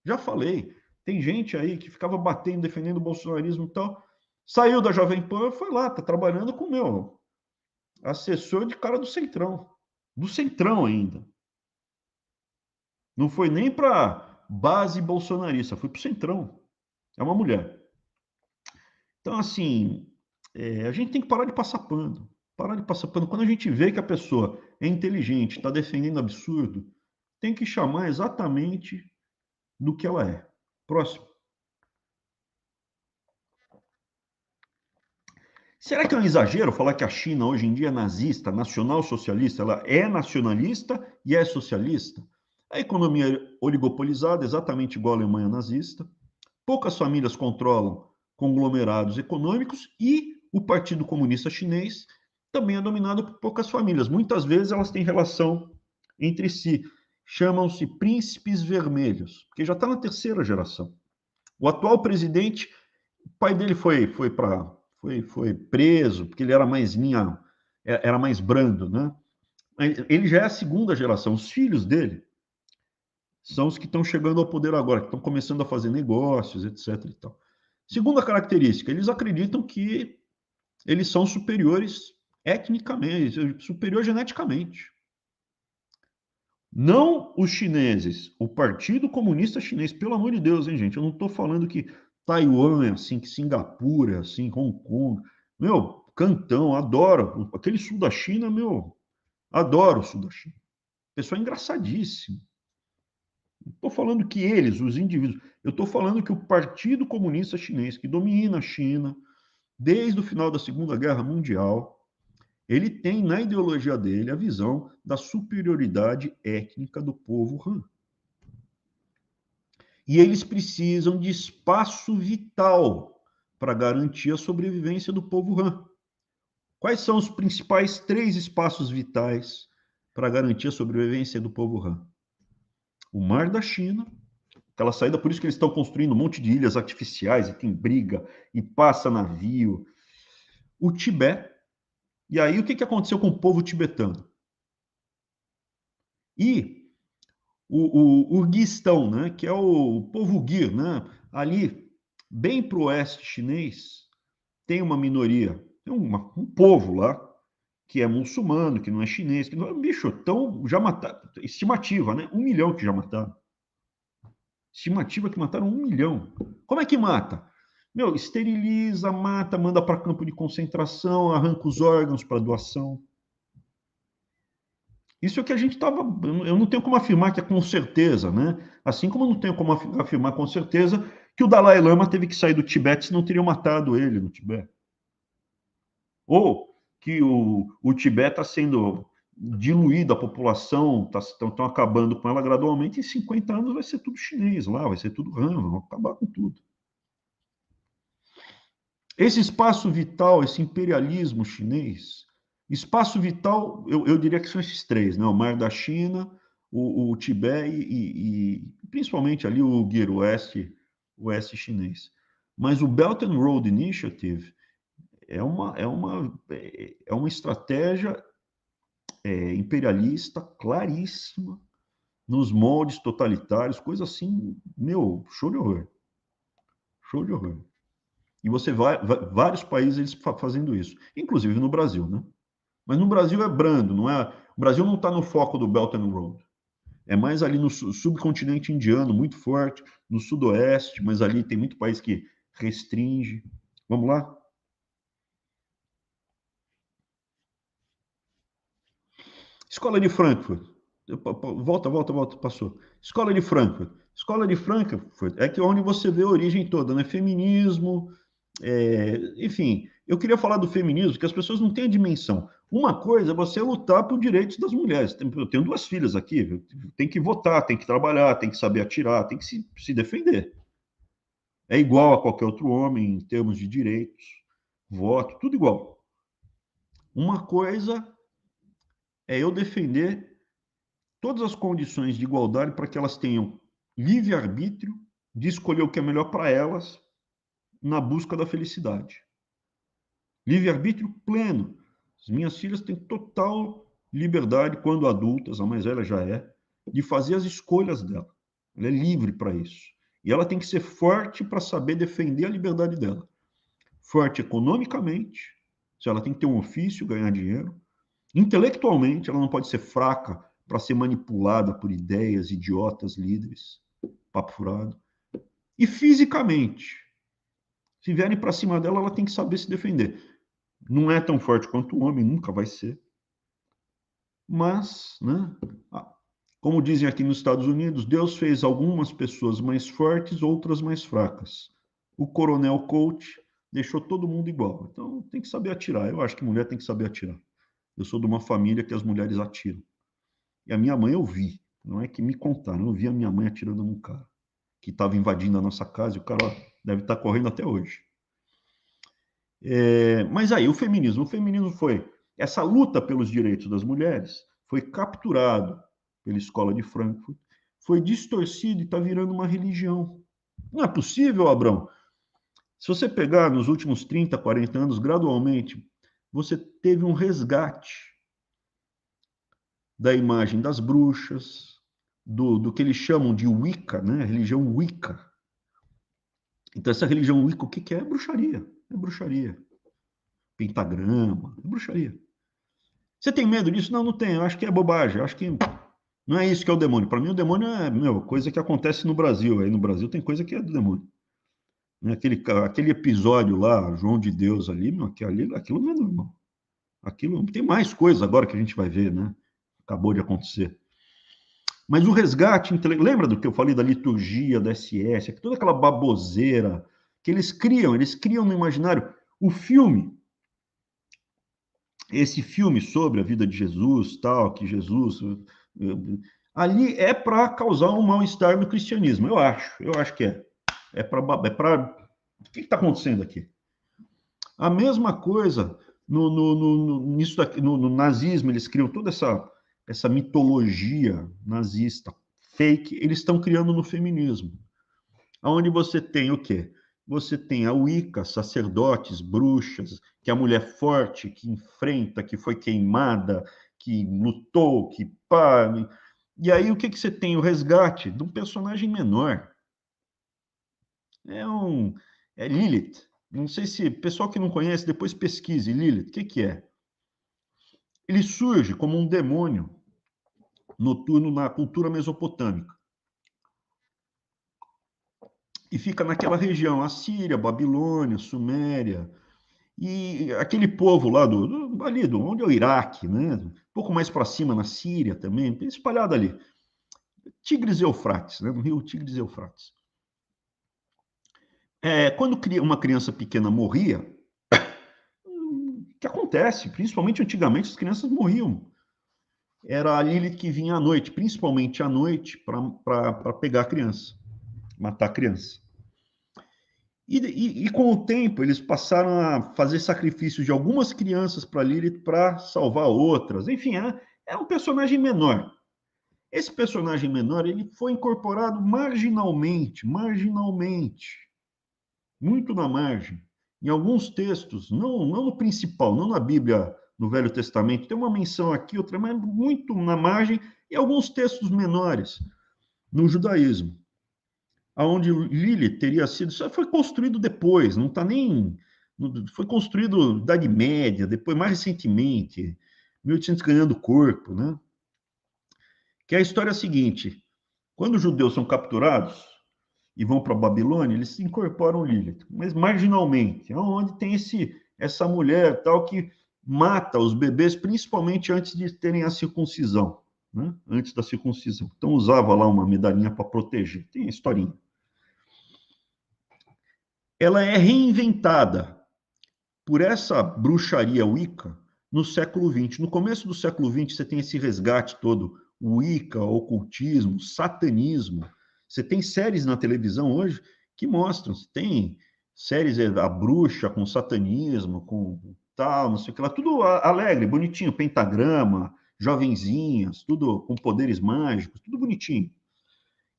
Já falei, tem gente aí que ficava batendo, defendendo o bolsonarismo e tal, saiu da Jovem Pan, foi lá, tá trabalhando com o meu assessor de cara do Centrão ainda. Não foi nem para base bolsonarista, foi para o Centrão. É uma mulher. Então, assim, a gente tem que parar de passar pano. Parar de passar pano. Quando a gente vê que a pessoa é inteligente, está defendendo absurdo, tem que chamar exatamente do que ela é. Próximo. Será que é um exagero falar que a China hoje em dia é nazista, nacional-socialista? Ela é nacionalista e é socialista? A economia é oligopolizada, exatamente igual à Alemanha nazista. Poucas famílias controlam conglomerados econômicos e o Partido Comunista Chinês também é dominado por poucas famílias. Muitas vezes elas têm relação entre si. Chamam-se príncipes vermelhos, porque já está na terceira geração. O atual presidente, o pai dele foi preso, porque ele era mais linha, era mais brando, né? Ele já é a segunda geração. Os filhos dele são os que estão chegando ao poder agora, que estão começando a fazer negócios, etc. E tal. Segunda característica, eles acreditam que eles são superiores etnicamente, superior geneticamente. Não os chineses, o Partido Comunista Chinês, pelo amor de Deus, hein, gente? Eu não estou falando que Taiwan é assim, que Singapura é assim, Hong Kong. Meu, cantão, adoro. Aquele sul da China, meu, adoro o sul da China. Pessoal engraçadíssimo. Não estou falando que eles, os indivíduos, eu estou falando que o Partido Comunista Chinês, que domina a China desde o final da Segunda Guerra Mundial, ele tem na ideologia dele a visão da superioridade étnica do povo Han. E eles precisam de espaço vital para garantir a sobrevivência do povo Han. Quais são os principais 3 espaços vitais para garantir a sobrevivência do povo Han? O Mar da China, aquela saída, por isso que eles estão construindo um monte de ilhas artificiais e tem briga e passa navio. O Tibete, e aí o que aconteceu com o povo tibetano? E o Urguistão, né, que é o povo Gir, né, ali, bem para o oeste chinês, tem uma minoria, tem um povo lá, que é muçulmano, que não é chinês, que não é bicho, então já mataram, estimativa, né, 1 milhão que já mataram. Estimativa que mataram 1 milhão. Como é que mata? Meu, esteriliza, mata, manda para campo de concentração, arranca os órgãos para doação. Isso é o que a gente estava. Eu não tenho como afirmar que é com certeza, né? Assim como eu não tenho como afirmar com certeza que o Dalai Lama teve que sair do Tibete, senão teriam matado ele no Tibete. Ou que o Tibete está sendo diluído, a população estão acabando com ela gradualmente, em 50 anos vai ser tudo chinês lá, vai ser tudo Han, vão acabar com tudo. Esse espaço vital, esse imperialismo chinês, espaço vital, eu diria que são esses 3, né? O Mar da China, o Tibete e principalmente ali o Guir, o oeste chinês. Mas o Belt and Road Initiative é uma estratégia imperialista claríssima, nos moldes totalitários, coisa assim, meu, show de horror. Show de horror. E você vários países eles fazendo isso, inclusive no Brasil, né? Mas no Brasil é brando, não é? O Brasil não está no foco do Belt and Road. É mais ali no subcontinente indiano, muito forte, no sudoeste, mas ali tem muito país que restringe. Vamos lá? Escola de Frankfurt. Volta, passou. Escola de Frankfurt. Escola de Frankfurt é que onde você vê a origem toda, né? Feminismo, enfim. Eu queria falar do feminismo, que as pessoas não têm a dimensão. Uma coisa é você lutar por direitos das mulheres. Eu tenho 2 filhas aqui, tem que votar, tem que trabalhar, tem que saber atirar, tem que se defender. É igual a qualquer outro homem em termos de direitos, voto, tudo igual. Uma coisa é eu defender todas as condições de igualdade para que elas tenham livre-arbítrio de escolher o que é melhor para elas na busca da felicidade. Livre-arbítrio pleno. As minhas filhas têm total liberdade, quando adultas, a mais velha já é, de fazer as escolhas dela. Ela é livre para isso. E ela tem que ser forte para saber defender a liberdade dela. Forte economicamente, se ela tem que ter um ofício, ganhar dinheiro. Intelectualmente, ela não pode ser fraca para ser manipulada por ideias idiotas, líderes, papo furado. E fisicamente, se vierem para cima dela, ela tem que saber se defender. Não é tão forte quanto o homem, nunca vai ser. Mas, né, como dizem aqui nos Estados Unidos, Deus fez algumas pessoas mais fortes, outras mais fracas. O coronel coach deixou todo mundo igual. Então, tem que saber atirar. Eu acho que mulher tem que saber atirar. Eu sou de uma família que as mulheres atiram. E a minha mãe eu vi. Não é que me contaram. Eu vi a minha mãe atirando num cara que estava invadindo a nossa casa e o cara deve estar correndo até hoje. Mas aí, o feminismo foi essa luta pelos direitos das mulheres, foi capturado pela Escola de Frankfurt, foi distorcido e está virando uma religião. Não é possível, Abrão? Se você pegar nos últimos 30, 40 anos, gradualmente, você teve um resgate da imagem das bruxas, do que eles chamam de Wicca, né? A religião Wicca. Então, essa religião Wicca, o que é? É bruxaria. É bruxaria. Pentagrama, é bruxaria. Você tem medo disso? Não, não tenho. Eu acho que é bobagem. Eu acho que não é isso que é o demônio. Para mim, o demônio é coisa que acontece no Brasil. Aí no Brasil tem coisa que é do demônio. Aquele episódio lá, João de Deus ali, aquilo não é normal. Aquilo tem mais coisa agora que a gente vai ver, né? Acabou de acontecer. Mas o resgate, lembra do que eu falei da liturgia, da SS, toda aquela baboseira que eles criam no imaginário. O filme, esse filme sobre a vida de Jesus, tal, que Jesus ali é para causar um mal-estar no cristianismo, eu acho que é. O que está acontecendo aqui? A mesma coisa nisso daqui, no nazismo, eles criam toda essa mitologia nazista fake, eles estão criando no feminismo. Onde você tem o quê? Você tem a Wicca, sacerdotes, bruxas, que é a mulher forte, que enfrenta, que foi queimada, que lutou, que pá. E aí o que você tem? O resgate de um personagem menor. É Lilith. Não sei se pessoal que não conhece, depois pesquise Lilith. O que é? Ele surge como um demônio noturno na cultura mesopotâmica. E fica naquela região, Assíria, Babilônia, Suméria, e aquele povo lá onde é o Iraque, né? Um pouco mais para cima, na Síria também, espalhado ali. Tigres e Eufrates, né? No rio Tigres e Eufrates. Quando uma criança pequena morria, o que acontece? Principalmente antigamente, as crianças morriam. Era a Lilith que vinha à noite, principalmente à noite, para pegar a criança, matar a criança. E com o tempo, eles passaram a fazer sacrifícios de algumas crianças para Lilith para salvar outras. Enfim, é um personagem menor. Esse personagem menor ele foi incorporado marginalmente, muito na margem. Em alguns textos, não no principal, não na Bíblia, no Velho Testamento, tem uma menção aqui, outra, mas muito na margem, e alguns textos menores no judaísmo, onde Lilith teria sido, isso foi construído depois, não está nem, foi construído na Idade Média, depois mais recentemente, 1800 ganhando corpo, né? Que a história é a seguinte: quando os judeus são capturados e vão para a Babilônia, eles incorporam Lilith, mas marginalmente, onde tem essa mulher tal que mata os bebês, principalmente antes de terem a circuncisão. né? Antes da circuncisão. Então usava lá uma medalhinha para proteger. Tem a historinha. Ela é reinventada por essa bruxaria Wicca no século XX. No começo do século XX, você tem esse resgate todo, o Wicca, o ocultismo, o satanismo. Você tem séries na televisão hoje que mostram, você tem séries a bruxa com satanismo, com tal, não sei o que lá, tudo alegre, bonitinho, pentagrama, jovenzinhas, tudo com poderes mágicos, tudo bonitinho.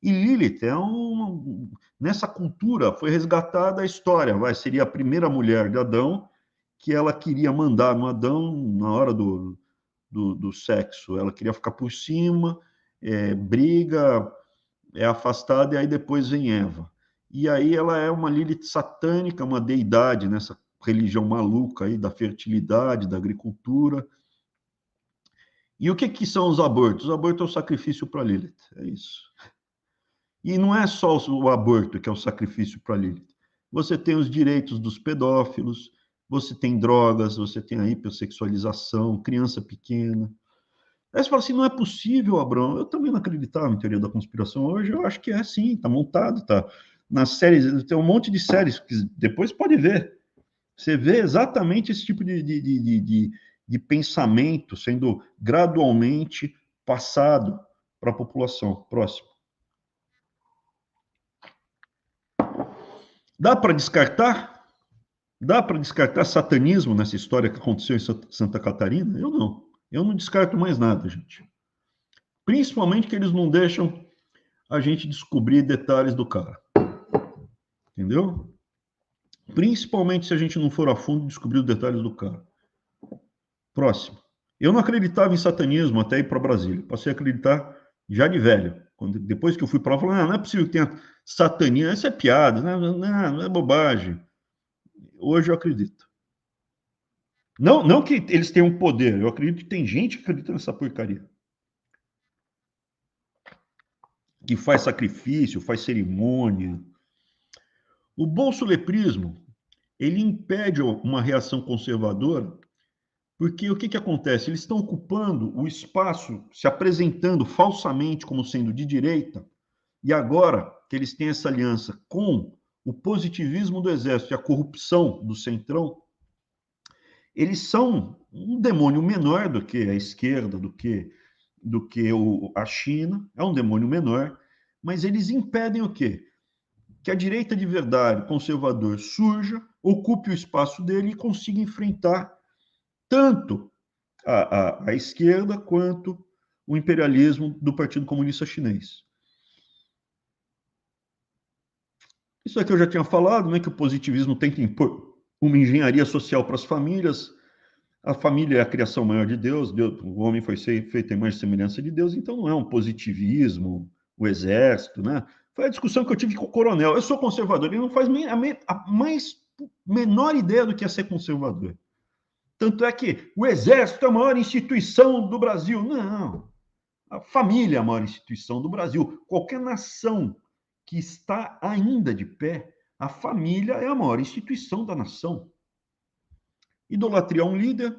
E Lilith nessa cultura foi resgatada a história, seria a primeira mulher de Adão, que ela queria mandar no Adão na hora do sexo, ela queria ficar por cima, briga, é afastada, e aí depois vem Eva. E aí ela é uma Lilith satânica, uma deidade nessa religião maluca aí da fertilidade, da agricultura. E o que são os abortos? Os abortos é o sacrifício para Lilith, é isso. E não é só o aborto que é o sacrifício para Lilith. Você tem os direitos dos pedófilos, você tem drogas, você tem a hipersexualização, criança pequena. Aí você fala assim, não é possível, Abrão. Eu também não acreditava em teoria da conspiração. Hoje eu acho que é sim, está montado, tá. Nas séries, tem um monte de séries que depois pode ver. Você vê exatamente esse tipo de pensamento sendo gradualmente passado para a população. Próximo. Dá para descartar? Dá para descartar satanismo nessa história que aconteceu em Santa Catarina? Eu não. Eu não descarto mais nada, gente. Principalmente que eles não deixam a gente descobrir detalhes do cara. Entendeu? Principalmente se a gente não for a fundo descobrir os detalhes do cara. Próximo. Eu não acreditava em satanismo até ir para Brasília. Passei a acreditar já de velho. Depois que eu fui para lá, falei, não é possível que tenha satanismo. Isso é piada, não é bobagem. Hoje eu acredito. Não que eles tenham poder, eu acredito que tem gente que acredita nessa porcaria. Que faz sacrifício, faz cerimônia. O bolsoleprismo, ele impede uma reação conservadora, porque o que acontece? Eles estão ocupando o espaço, se apresentando falsamente como sendo de direita, e agora que eles têm essa aliança com o positivismo do exército e a corrupção do centrão, eles são um demônio menor do que a esquerda, do que a China, é um demônio menor, mas eles impedem o quê? Que a direita de verdade, conservador, surja, ocupe o espaço dele e consiga enfrentar tanto a esquerda quanto o imperialismo do Partido Comunista Chinês. Isso aqui eu já tinha falado, né, que o positivismo tenta impor uma engenharia social para as famílias. A família é a criação maior de Deus, o homem foi feito em imagem e semelhança de Deus, então não é um positivismo, o exército, né? Foi a discussão que eu tive com o coronel. Eu sou conservador, ele não faz a mais menor ideia do que é ser conservador. Tanto é que o exército é a maior instituição do Brasil. Não, a família é a maior instituição do Brasil. Qualquer nação que está ainda de pé, a família é a maior instituição da nação. Idolatria a um líder,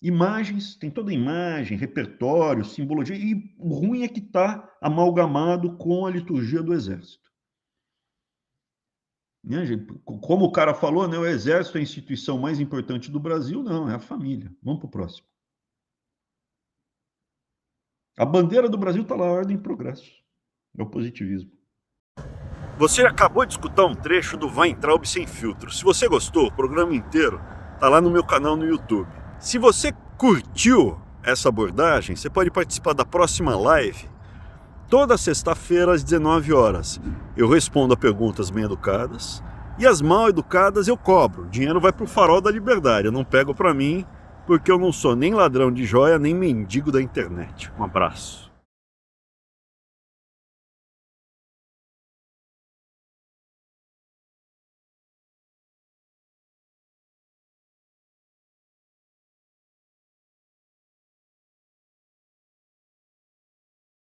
imagens, tem toda a imagem, repertório, simbologia, e o ruim é que está amalgamado com a liturgia do exército. Como o cara falou, né, o exército é a instituição mais importante do Brasil, não, é a família. Vamos para o próximo. A bandeira do Brasil está lá, ordem e progresso. É o positivismo. Você acabou de escutar um trecho do Weintraub Sem Filtro. Se você gostou, o programa inteiro está lá no meu canal no YouTube. Se você curtiu essa abordagem, você pode participar da próxima live, toda sexta-feira às 19 horas. Eu respondo a perguntas bem educadas e as mal educadas eu cobro. O dinheiro vai para o Farol da Liberdade, eu não pego para mim, porque eu não sou nem ladrão de joia, nem mendigo da internet. Um abraço.